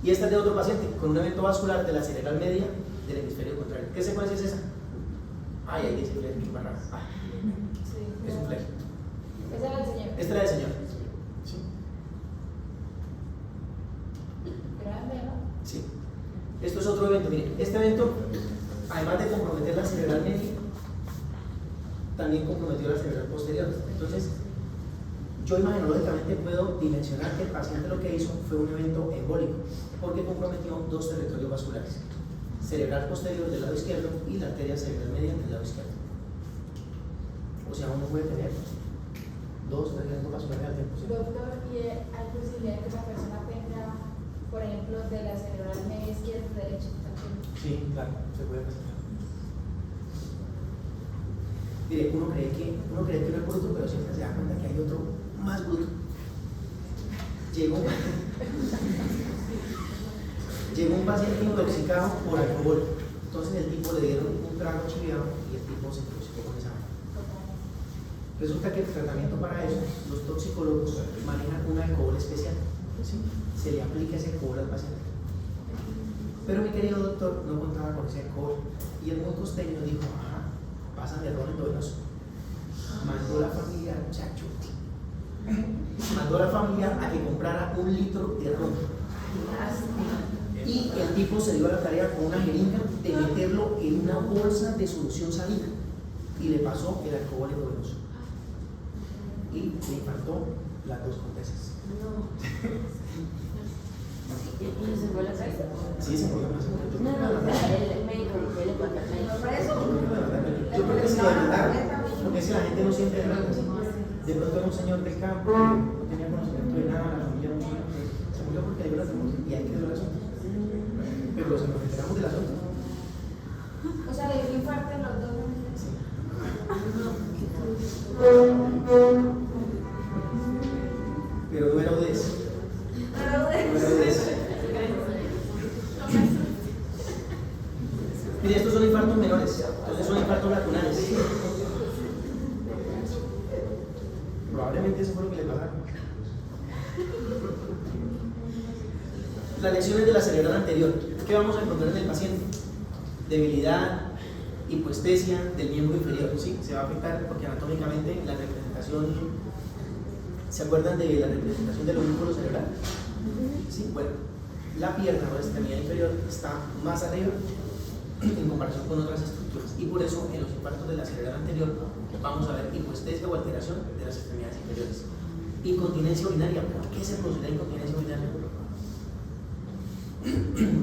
Y esta es de otro paciente, con un evento vascular de la cerebral media del hemisferio contrario. ¿Qué secuencia es esa? Ay, ahí dice fleje, qué barra. Sí. Es un fleje. Esa es la del señor. Esta es la del señor. ¿Sí? Grande, ¿no? Sí. Esto es otro evento. Miren, este evento, además de comprometer la cerebral media, también comprometió la cerebral posterior. Entonces, yo imagenológicamente puedo dimensionar que el paciente lo que hizo fue un evento embólico, porque comprometió dos territorios vasculares: cerebral posterior del lado izquierdo y la arteria cerebral media del lado izquierdo. O sea, uno puede tener dos eventos vasculares al tiempo. ¿Sí? Doctor, ¿y hay posibilidad de que la persona tenga, por ejemplo, de la cerebral media izquierda y derecha? Sí, claro, se puede presentar. Mire, uno cree que uno es bruto, pero siempre se da cuenta que hay otro más bruto. Llegó un paciente intoxicado por alcohol. Entonces el tipo le dieron un trago chiviado y el tipo se intoxicó con esa agua. Resulta que el tratamiento para eso, los toxicólogos manejan un alcohol especial. ¿Sí? Se le aplica ese alcohol al paciente. Pero mi querido doctor no contaba con ese alcohol y el muy costeño dijo: ajá, pasan de ron endovenoso. Mandó a la familia, muchacho, mandó a la familia a que comprara 1 litro de ron. Y el tipo se dio a la tarea con una jeringa de meterlo en una bolsa de solución salina y le pasó el alcohol endovenoso. Y le infartó las 2 cortezas. ¿Y se fue a la casa? Sí, ese problema es No, el médico, ¿qué le pasa al médico? yo creo que sí, de verdad, porque es que la gente no siente nada. De pronto era un señor del campo, no tenía conocimiento de nada, la familia no sabía, se murió porque le dio la tuberculosis y ahí quedó el asunto. Pero los enteramos del asunto. O sea, le dio infarto en los dos momentos. Sí. Pero no era UDES. No era UDES. Mire, estos son infartos menores, entonces son infartos lacunales. Probablemente eso fue lo que le pasaron. Las lesiones de la cerebral anterior. ¿Qué vamos a encontrar en el paciente? Debilidad, hipoestesia del miembro inferior. ¿Sí? Se va a afectar porque anatómicamente la representación. ¿Se acuerdan de la representación del homúnculo cerebral? Sí, bueno, la pierna o la extremidad inferior está más arriba en comparación con otras estructuras y por eso en los infartos de la cerebral anterior vamos a ver hipoestesia o alteración de las extremidades inferiores. Incontinencia urinaria. ¿Por qué se produce la incontinencia urinaria?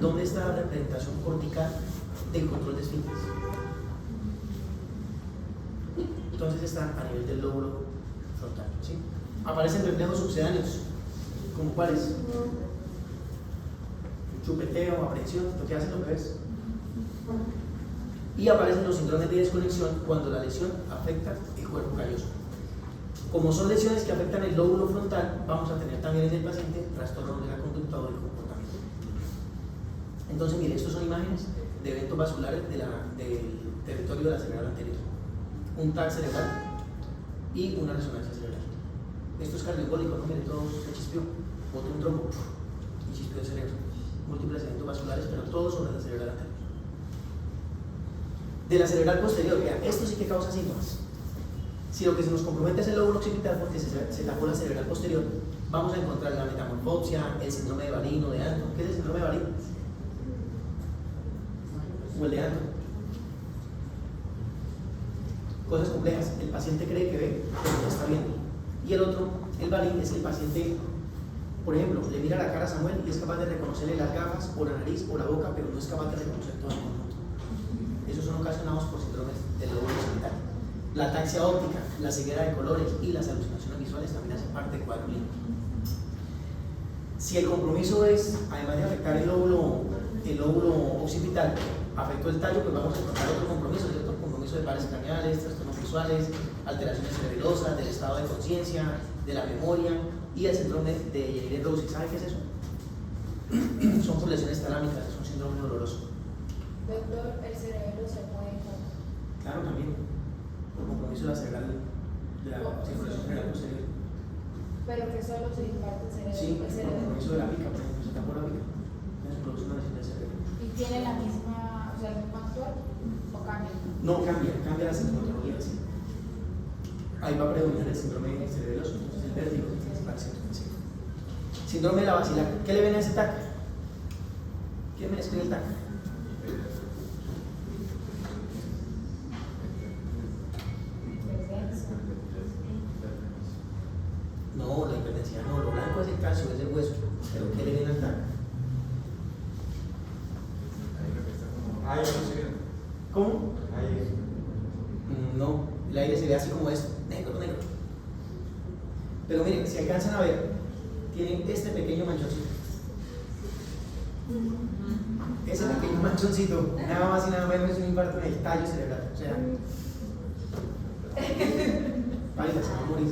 ¿Dónde está la representación cortical del control de esfínteres? Entonces está a nivel del lóbulo frontal. ¿Sí? Aparecen reflejos succedáneos, ¿como cuáles? Chupeteo, aprehensión, lo que hacen los bebés. Y aparecen los síndromes de desconexión cuando la lesión afecta el cuerpo calloso. Como son lesiones que afectan el lóbulo frontal, vamos a tener también en el paciente trastorno de la conducta o del comportamiento. Entonces, mire, estos son imágenes de eventos vasculares del territorio de la cerebral anterior. Un TAC cerebral y una resonancia cerebral. Esto es cardiogólico, ¿no? Mire, todo se chispió. Botó un trombo y chispió el cerebro. Múltiples eventos vasculares, pero todos sobre la cerebral anterior. De la cerebral posterior, vean, esto sí que causa síntomas. Si lo que se nos compromete es el lóbulo occipital porque se tapó la cerebral posterior, vamos a encontrar la metamorfopsia, el síndrome de Varino, de Anton. ¿Qué es el síndrome de Varino? O el de Anton. Cosas complejas. El paciente cree que ve, pero no está viendo. Y el otro, el Varín, es el paciente, por ejemplo, le mira la cara a Samuel y es capaz de reconocerle las gafas o la nariz o la boca, pero no es capaz de reconocer todo el conjunto. Esos son ocasionados por síndromes del lóbulo occipital. La ataxia óptica, la ceguera de colores y las alucinaciones visuales también hacen parte del cuadro clínico. Si el compromiso es, además de afectar el lóbulo occipital, afectó el tallo, pues vamos a encontrar otro compromiso, ¿cierto? Compromiso de pares craneales, trastornos visuales, alteraciones cerebelosas, del estado de conciencia, de la memoria y el síndrome de Jenner-Rossi. ¿Sabe qué es eso? Son por lesiones talámicas, es un síndrome doloroso. Doctor, el cerebro se puede encontrar. Claro, también. Por compromiso de la cerebral, de la circulación cerebral posterior. Pero que solo se imparte el cerebro. Sí, el por cerebro. compromiso de la pica, por ejemplo, se tapó la pica. Entonces produce una lesión del cerebro. ¿Y tiene la misma, o sea, el mismo actual o cambia? No, cambia la sintomatología, sí. Ahí va a predominar el síndrome cerebeloso, entonces el Vértigo. Síndrome de la basilar. ¿Qué le ven a ese TAC? ¿Quién me describe el TAC? No, la hiperdensidad no, lo blanco es el calcio, es el hueso. Pero ¿qué le ven al TAC? Ahí no sé. ¿Cómo? Ahí. No, el aire se ve así como esto, negro, negro. Pero miren, si alcanzan a ver, tienen este pequeño manchoncito. Ese pequeño manchoncito, nada más y nada menos, es un infarto en el tallo cerebral. O sea, válida, se va a morir.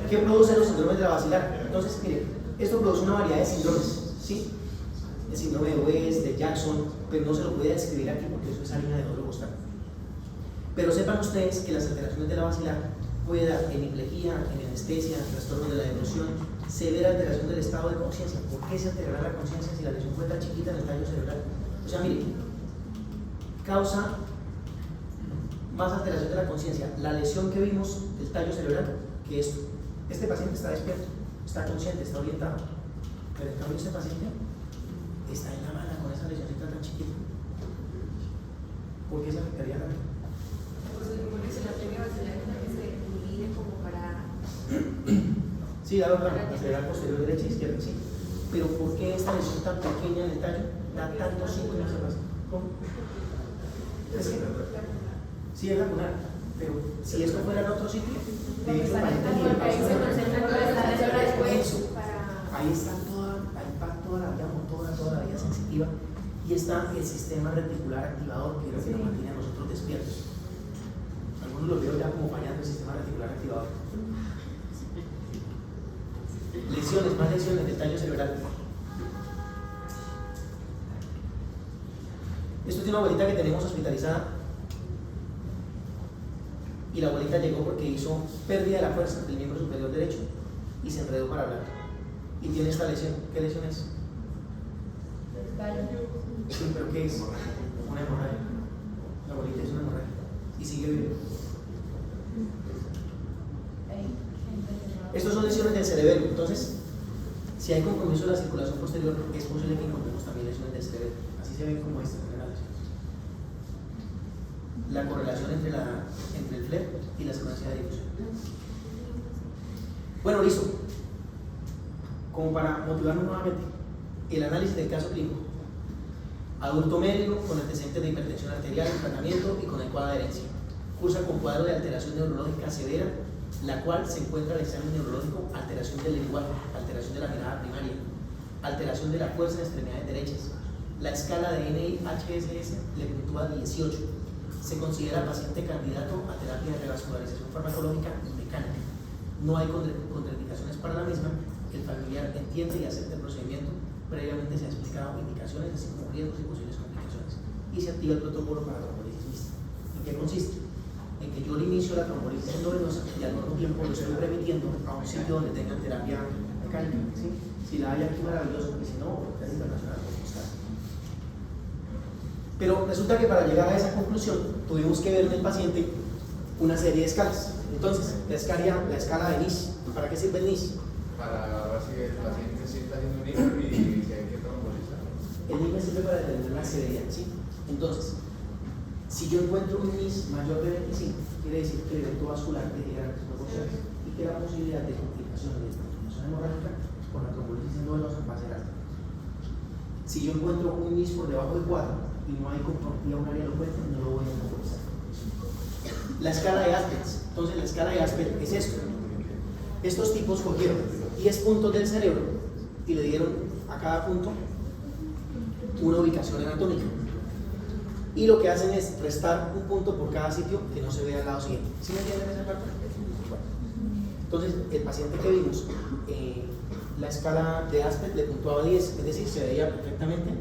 ¿Qué producen los síndromes de la basilar? Entonces, miren, esto produce una variedad de síndromes, ¿sí? El síndrome de West, de Jackson, pero no se lo puede describir aquí porque eso es harina de doble costal. Pero sepan ustedes que las alteraciones de la basilar puede dar hemiplegia, en anestesia, trastorno de la depresión, severa alteración del estado de conciencia. ¿Por qué se alterará la conciencia si la lesión fue tan chiquita en el tallo cerebral? O sea, miren, causa más alteración de la conciencia la lesión que vimos del tallo cerebral que esto. Este paciente está despierto, está consciente, está orientado, pero en cambio este paciente está en la mala con esa lesioncita tan chiquita. ¿Por qué se afectaría la vida? Pues se supone que la arteria basilar es la que se divide como para... Sí, la lateral posterior derecha e izquierda, sí. Pero ¿por qué esta lesión tan pequeña en el tallo da tantos síntomas de base? ¿Cómo? Es que, sí, es lacunar, pero si esto fuera en otro sitio, de hecho, el paciente ni el paso de eso. Ahí está toda la vía motora, toda la vía sensitiva, y está el sistema reticular activador, que es lo que nos mantiene a nosotros despiertos. Algunos los veo ya como fallando el sistema reticular activador. Lesiones, más lesiones del tallo cerebral. Esto es una abuelita que tenemos hospitalizada, y la abuelita llegó porque hizo pérdida de la fuerza del miembro superior derecho y se enredó para hablar. Y tiene esta lesión. ¿Qué lesión es? Sí, pero ¿qué es? Una hemorragia. La abuelita es una hemorragia y sigue viva. Estos son lesiones del cerebelo. Entonces, si hay compromiso de la circulación posterior, es posible que encontremos también lesiones del cerebelo. Así se ven como esta. La correlación entre el FLEP y la secuencia de difusión. Bueno, listo. Como para motivarnos nuevamente, el análisis del caso clínico. Adulto medio con antecedentes de hipertensión arterial, tratamiento y con adecuada adherencia. Cursa con cuadro de alteración neurológica severa, la cual se encuentra en el examen neurológico alteración del lenguaje, alteración de la mirada primaria, alteración de la fuerza en extremidades derechas. La escala de NIHSS le puntúa 18. Se considera paciente candidato a terapia de revascularización farmacológica y mecánica. No hay contraindicaciones para la misma. El familiar entiende y acepta el procedimiento. Previamente se han explicado indicaciones, así como riesgos y posibles complicaciones. Y se activa el protocolo para trombolisis mixta. ¿En qué consiste? En que yo le inicio la trombolisis endovenosa y al mismo tiempo lo estoy remitiendo a un sitio donde tengan terapia mecánica. ¿Sí? Si la hay aquí, maravilloso, porque si no, es internacional. Pero resulta que para llegar a esa conclusión tuvimos que ver en el paciente una serie de escalas. Entonces, la escala de NIS. ¿Para qué sirve el NIS? Para ver si el paciente sí está haciendo un hígado y si hay que trombolizar. El NIS me sirve para determinar la severidad, ¿sí? Entonces, si yo encuentro un NIS mayor de 25, quiere decir que el evento vascular es de grandes proporciones y que la posibilidad de complicaciones de transformación hemorrágica con la trombolisis endovenosa va a ser alta. Si yo encuentro un NIS por debajo de 4 y no hay comprometida un área elocuente, no lo voy a trombolizar. La escala de Aspect. Entonces, la escala de Aspect es esto. Estos tipos cogieron 10 puntos del cerebro y le dieron a cada punto una ubicación anatómica. Y lo que hacen es restar un punto por cada sitio que no se vea al lado siguiente. ¿Sí me entienden esa parte? Entonces, el paciente que vimos, la escala de Aspect le puntuaba 10, es decir, se veía perfectamente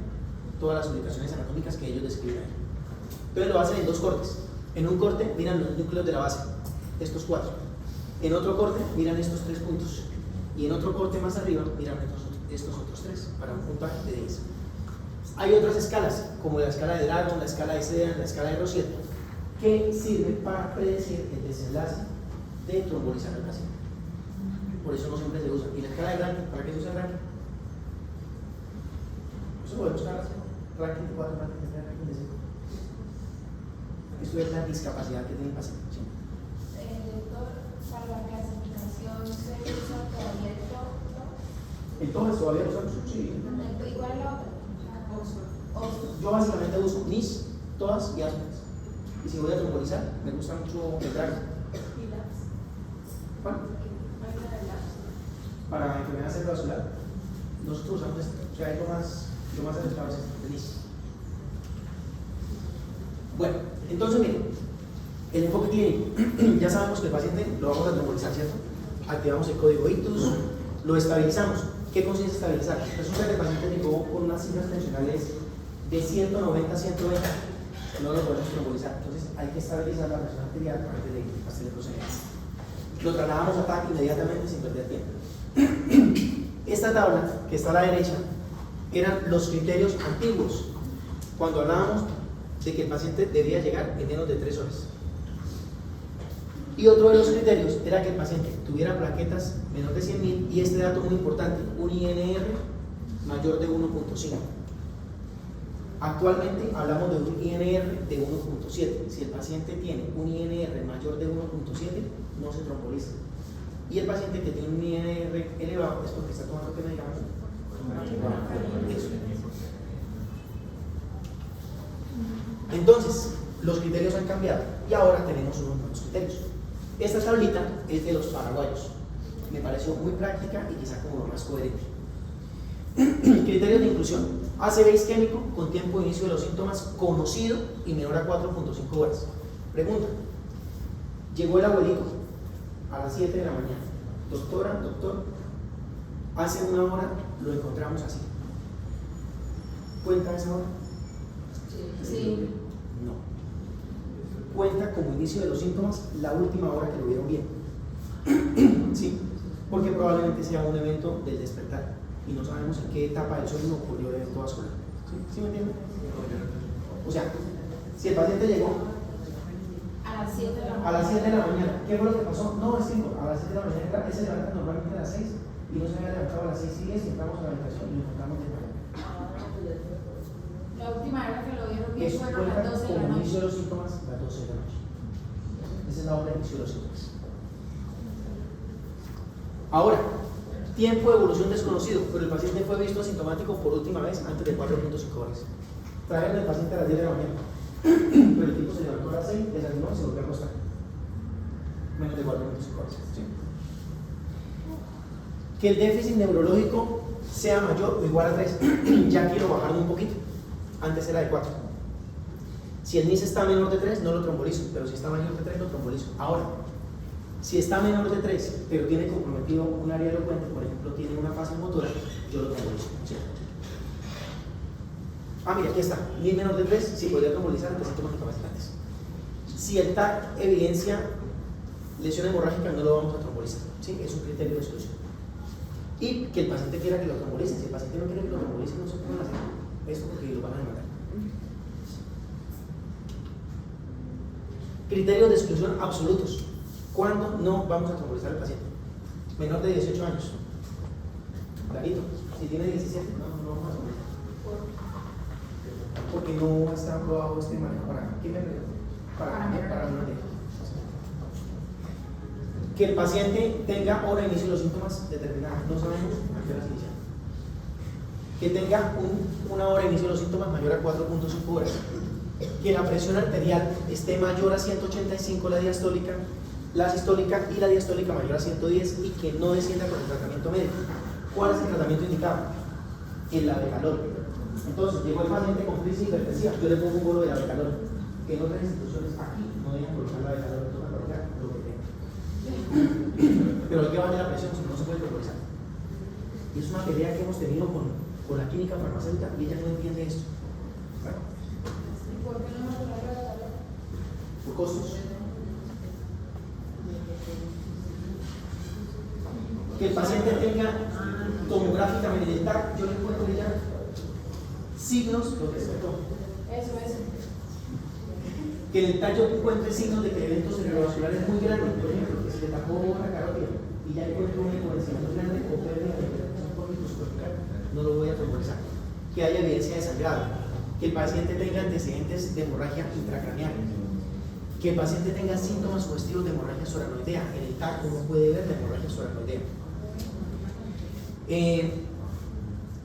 todas las ubicaciones anatómicas que ellos describen. Entonces lo hacen en 2 cortes. En un corte miran los núcleos de la base, estos 4. En otro corte miran estos 3 puntos. Y en otro corte más arriba miran estos otros 3 para un puntaje de 10. Hay otras escalas, como la escala de Dragon, la escala de Sedan, la escala de Rosetta, que sirven para predecir el desenlace de trombolizar al paciente. Por eso no siempre se usa. ¿Y la escala de Rankin? ¿Para qué se usa el Rankin? Eso lo podemos usar. Rankin de 4, Rankin de 3, Rankin de 5. Esto es la discapacidad que tiene el paciente. ¿Sí? Doctor, para la clasificación se usa todavía el TOR, ¿no? Entonces, todavía usamos sí. ¿Y cuál es la otra? Yo básicamente uso NIS, todas y ASPEX. Y si voy a trombolizar, me gusta mucho el drag. ¿Y las? ¿Cuál? ¿Cuál es la de las? Para enfermedad cerebrovascular, nosotros usamos esto. O sea, lo más acercado es esto, el NIS. Bueno, entonces miren, el enfoque clínico. Ya sabemos que el paciente lo vamos a trombolizar, ¿cierto? Activamos el código ictus, lo estabilizamos. ¿Qué consiste estabilizar? Resulta que el paciente llegó con unas cifras tensionales de 190 a 120. No lo podemos trombolizar. Entonces hay que estabilizar la presión arterial antes de hacer el procedimiento. Lo trasladamos a TAC inmediatamente sin perder tiempo. Esta tabla que está a la derecha eran los criterios antiguos cuando hablábamos de que el paciente debía llegar en menos de 3 horas. Y otro de los criterios era que el paciente tuviera plaquetas menor de 100.000 y este dato muy importante, un INR mayor de 1.5. Actualmente hablamos de un INR de 1.7. Si el paciente tiene un INR mayor de 1.7, no se tromboliza. Y el paciente que tiene un INR elevado es porque está tomando, ¿qué medicamento? Eso. Entonces, los criterios han cambiado y ahora tenemos unos nuevos criterios. Esta tablita es de los paraguayos. Me pareció muy práctica y quizá como lo más coherente. Criterios de inclusión. ACV isquémico con tiempo de inicio de los síntomas conocido y menor a 4.5 horas. Pregunta. Llegó el abuelito a las 7 de la mañana. Doctora, doctor, hace una hora lo encontramos así. ¿Cuenta esa hora? Sí. No. Cuenta como inicio de los síntomas la última hora que lo vieron bien. Sí, porque probablemente sea un evento del despertar y no sabemos en qué etapa del sueño ocurrió el evento vascular. ¿Sí me entienden? O sea, si el paciente llegó A las 7 de la mañana. a las 7 de la mañana, ¿qué fue lo que pasó? No, es 5, a las 7 de la mañana, él se levanta normalmente a las 6 y no se había levantado a las 6 y 10 y entramos a la habitación y lo encontramos de nuevo. La última hora que lo vieron bien Eso fueron cuenta las 12 de la como inicio de noche. los síntomas las 12 de la noche. Esa es la hora de inicio de los síntomas. Ahora, tiempo de evolución desconocido, pero el paciente fue visto asintomático por última vez antes de 4.5 horas. Trajeron al paciente a las 10 de la mañana, pero el tipo se levantó a las 6, desayunó y se volvió a acostar. Menos de 4.5 horas. ¿Sí? Que el déficit neurológico sea mayor o igual a 3, ya quiero bajarlo un poquito. Antes era de 4. Si el NIS está menor de 3, no lo trombolizo, pero si está mayor de 3, lo trombolizo. Ahora, si está menor de 3, pero tiene comprometido un área elocuente, por ejemplo, tiene una fase motora, yo lo trombolizo. ¿Sí? Ah, mira, aquí está. NIS menor de 3, sí podría trombolizar ante síntomas incapacitantes. Si el TAC evidencia lesión hemorrágica, no lo vamos a trombolizar. ¿Sí? Es un criterio de exclusión. Y que el paciente quiera que lo trombolicen. Si el paciente no quiere que lo trombolicen, no se pueden hacer esto porque lo van a demandar. Criterios de exclusión absolutos. ¿Cuándo no vamos a trombolizar al paciente? Menor de 18 años. Clarito. Si tiene 17, no vamos a trombolizar. Porque no está aprobado este manejo para ¿qué me pregunta? Para menor de edad. Que el paciente tenga hora de inicio de los síntomas determinada. No sabemos a qué hora se inicia. Que tenga una hora de inicio de los síntomas mayor a 4.5 horas. Que la presión arterial esté mayor a 185 la diastólica, la sistólica y la diastólica mayor a 110 y que no descienda con el tratamiento médico. ¿Cuál es el tratamiento indicado? El Lavecalol. Entonces, llegó el paciente con crisis hipertensiva, yo le pongo un bolo de Lavecalol. Que en otras instituciones aquí no dejan colocar Lavecalol, toca colocar lo que tenga. Pero hay que bajar la presión, si no se puede priorizar. Y es una pelea que hemos tenido con la química farmacéutica y ella no entiende esto. Bueno, ¿Y por qué no me lo trata? por costos. Que el paciente tenga tomográficamente el TAC, yo le puedo ya signos lo que se toma. Eso. Que en el tallo tú encuentres signos de que el evento cerebrovascular es muy grande, por ejemplo, que se le tapó la carótida y ya encuentro una incoherencia muy grande o pérdida de hipertensión por microscopical, no lo voy a trombolizar. Que haya evidencia de sangrado, que el paciente tenga antecedentes de hemorragia intracraneal, que el paciente tenga síntomas sugestivos de hemorragia subaracnoidea. En el TAC uno puede ver la hemorragia subaracnoidea.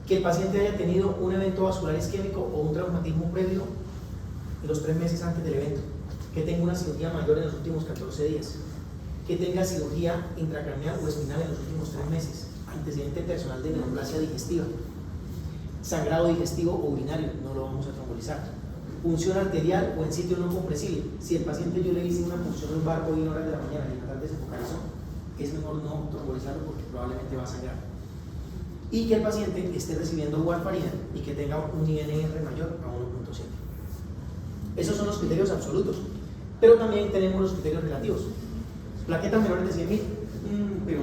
Que el paciente haya tenido un evento vascular isquémico o un traumatismo previo en los 3 meses antes del evento, que tenga una cirugía mayor en los últimos 14 días, que tenga cirugía intracraneal o espinal en los últimos 3 meses, antecedente personal de neoplasia digestiva, sangrado digestivo o urinario, no lo vamos a trombolizar, punción arterial o en sitio no compresible. Si el paciente yo le hice una punción lumbar hoy en horas de la mañana y en la tarde se focalizó, es mejor no trombolizarlo porque probablemente va a sangrar. Y que el paciente esté recibiendo warfarina y que tenga un INR mayor a 1.7. Esos son los criterios absolutos, pero también tenemos los criterios relativos. Plaquetas menores de 100.000, pero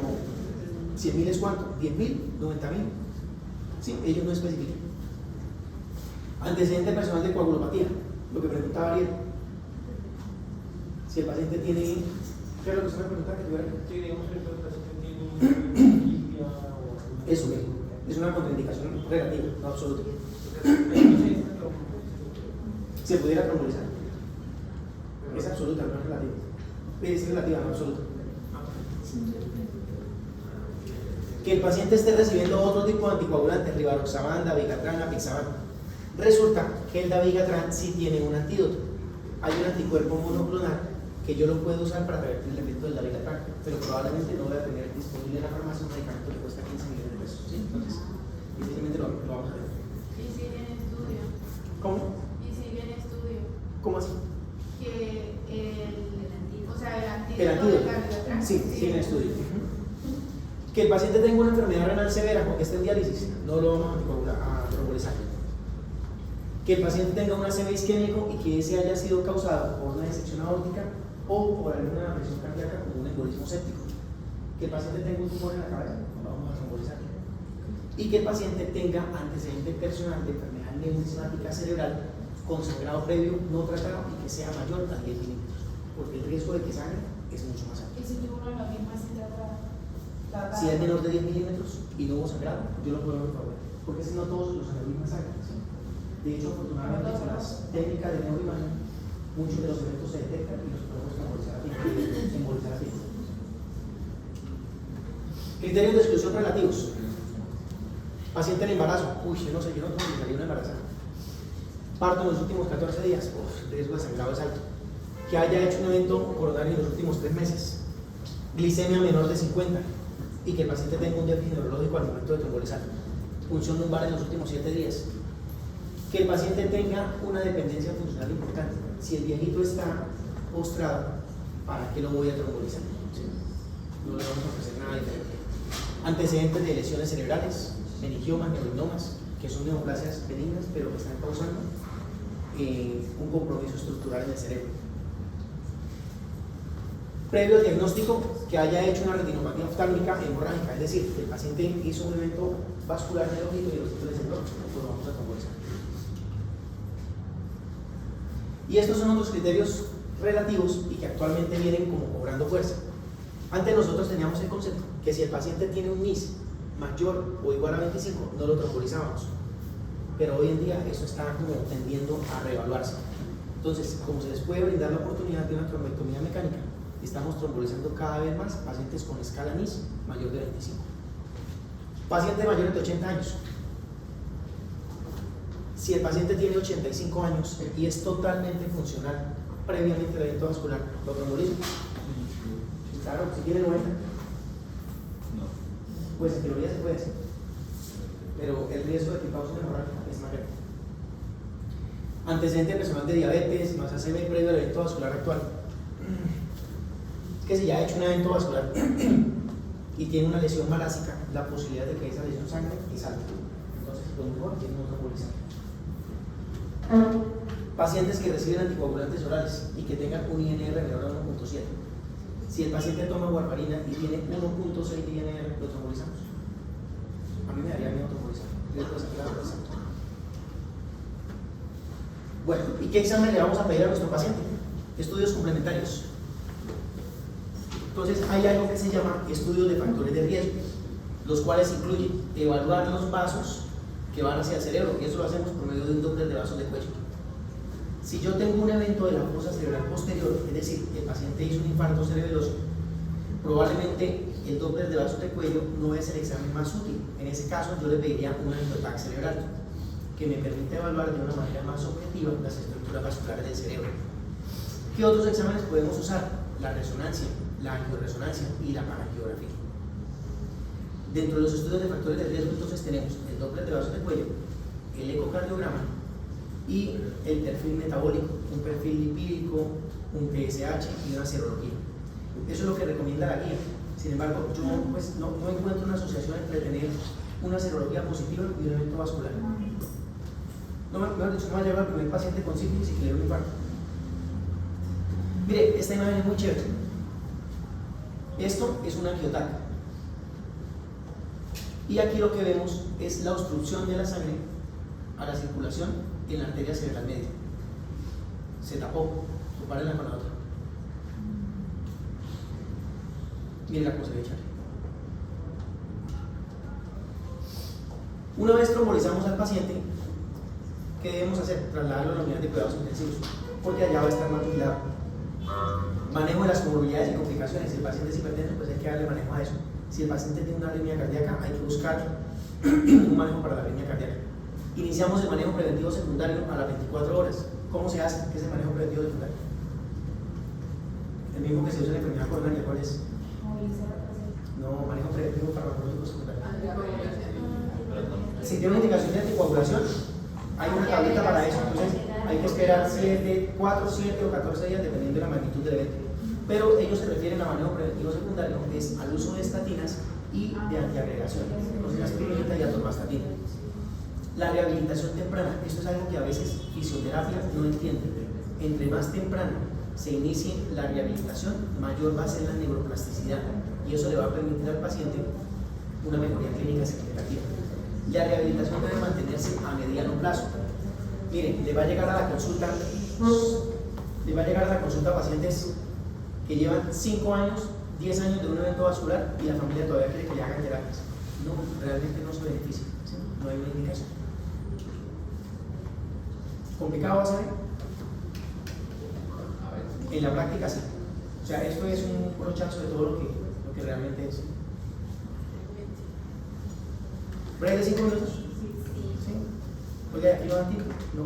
100.000 es cuánto, 10.000, 90.000. Sí, ellos no especifican. Antecedente personal de coagulopatía, lo que preguntaba Ariel. Si el paciente tiene, ¿qué es lo que usted me preguntaba? Sí, digamos que el paciente tiene limpia o... Eso mismo, es una contraindicación relativa, no absoluta. Se pudiera trombolizar. Es absoluta, no es relativa. Es relativa, no absoluta. Que el paciente esté recibiendo otro tipo de anticoagulantes, rivaroxaban, dabigatran, apixaban. Resulta que el dabigatran sí tiene un antídoto. Hay un anticuerpo monoclonal que yo lo puedo usar para revertir el efecto del dabigatran, pero probablemente no voy a tener disponible en la farmacia un medicamento que cuesta 15 millones de pesos. ¿Sí? Entonces, difícilmente lo vamos a tener. Y si viene estudio. ¿Cómo? Y si viene estudio. ¿Cómo así? Que o sea, el El antídoto. antídoto. Sí, sí, en estudio. Que el paciente tenga una enfermedad renal severa porque esté en diálisis, no lo vamos a trombolizar. Que el paciente tenga un ACV isquémico y que ese haya sido causado por una disección aórtica o por alguna presión cardíaca como un embolismo séptico. Que el paciente tenga un tumor en la cabeza, no lo vamos a trombolizar. Y que el paciente tenga antecedente personal de enfermedad neurismática cerebral con sangrado previo no tratado y que sea mayor a 10 milímetros, porque el riesgo de que sangre es mucho más alto. Y si tuvo uno de los mismos se trata. Si es menor de 10 milímetros y no hubo sangrado, yo lo puedo reprobar, porque si no todos los aneurismas sangran. ¿Sí? De hecho, afortunadamente, con las técnicas de neuroimagen, muchos de los eventos se detectan y los podemos embolizar a tiempo. Criterios de exclusión relativos. Paciente en embarazo. Uy, yo no sé, yo no trombolizaré una embarazada. Parto en los últimos 14 días. El riesgo de sangrado es alto. Que haya hecho un evento coronario en los últimos 3 meses. Glicemia menor de 50. Y que el paciente tenga un déficit neurológico al momento de trombolizar. Función lumbar en los últimos 7 días. Que el paciente tenga una dependencia funcional importante. Si el viejito está postrado, ¿para qué lo voy a trombolizar? ¿Sí? No le vamos a ofrecer nada diferente. Antecedentes de lesiones cerebrales, meningiomas, neurinomas, que son neoplasias benignas, pero que están causando un compromiso estructural en el cerebro. Previo al diagnóstico, que haya hecho una retinopatía oftálmica hemorrágica, es decir, que el paciente hizo un evento vascular en el ojito y el ojito le sangró, pues lo vamos a trombolizar. Y estos son otros criterios relativos y que actualmente vienen como cobrando fuerza. Antes nosotros teníamos el concepto que si el paciente tiene un NIS mayor o igual a 25, no lo trombolizábamos. Pero hoy en día eso está como tendiendo a reevaluarse. Entonces, como se les puede brindar la oportunidad de una trombectomía mecánica, estamos trombolizando cada vez más pacientes con escala NIS mayor de 25. Paciente mayor de 80 años. Si el paciente tiene 85 años y es totalmente funcional previamente al evento vascular, ¿lo trombolizo? Claro, si tiene 90. No. Pues en teoría se puede decir. Pero el riesgo de que cause una hemorragia es más grande. Antecedente personal de diabetes, más ACV previo al evento vascular actual. Es que si ya ha hecho un evento vascular y tiene una lesión malásica, la posibilidad de que esa lesión sangre es alta. Entonces, lo mejor es no trombolizar. Pacientes que reciben anticoagulantes orales y que tengan un INR menor a 1.7. Si el paciente toma warfarina y tiene 1.6 de INR, ¿lo trombolizamos? A mí me daría miedo trombolizar. Bueno, ¿y qué examen le vamos a pedir a nuestro paciente? Estudios complementarios. Entonces hay algo que se llama estudios de factores de riesgo, los cuales incluyen evaluar los vasos que van hacia el cerebro, y eso lo hacemos por medio de un Doppler de vasos de cuello. Si yo tengo un evento de la fosa cerebral posterior, es decir, el paciente hizo un infarto cerebeloso, probablemente el Doppler de vasos de cuello no es el examen más útil. En ese caso yo le pediría un angiotac cerebral que me permite evaluar de una manera más objetiva las estructuras vasculares del cerebro. ¿Qué otros exámenes podemos usar? La resonancia, la angioresonancia y la paraangiografía. Dentro de los estudios de factores de riesgo entonces tenemos el Doppler de vasos de cuello, el ecocardiograma y el perfil metabólico, un perfil lipídico, un TSH y una serología. Eso es lo que recomienda la guía. Sin embargo, yo pues, no encuentro una asociación entre tener una serología positiva y un evento vascular. No me han dicho, no va a llevar al primer paciente con sífilis y que le dio un infarto. Mire, esta imagen es muy chévere. Esto es un angiotac. Y aquí lo que vemos es la obstrucción de la sangre a la circulación en la arteria cerebral media. Se tapó, compárenla con la otra. Miren cómo se ve, Charlie. Una vez trombolizamos al paciente, ¿qué debemos hacer? Trasladarlo a la unidad de cuidados intensivos, porque allá va a estar manipulado. Manejo de las comorbilidades y complicaciones. Si el paciente es hipertenso, pues hay que darle manejo a eso. Si el paciente tiene una arritmia cardíaca, hay que buscar un manejo para la arritmia cardíaca. Iniciamos el manejo preventivo secundario a las 24 horas. ¿Cómo se hace? ¿Qué es el manejo preventivo secundario? El mismo que se usa en la enfermedad coronaria, ¿cuál es? No, manejo preventivo farmacológico secundario. Si tiene una indicación de anticoagulación, hay una tableta para eso. Entonces hay que esperar 4, 7 o 14 días dependiendo de la magnitud del evento. Pero ellos se refieren a manejo preventivo secundario, que es al uso de estatinas y de antiagregación, entonces aspirina y atorvastatina. La rehabilitación temprana, esto es algo que a veces fisioterapia no entiende. Entre más temprano se inicie la rehabilitación, mayor va a ser la neuroplasticidad y eso le va a permitir al paciente una mejoría clínica significativa. La rehabilitación debe mantenerse a mediano plazo. Miren, le va a llegar a la consulta pacientes que llevan 5 años, 10 años de un evento vascular y la familia todavía quiere que le hagan terapias. No, realmente no se beneficia, ¿sí? No hay una indicación. ¿Complicado va a ser? En la práctica sí. O sea, esto es un brochazo de todo lo que realmente es. ¿Break de 5 minutos? Sí. Oye, ¿aquí no dan tiempo? No.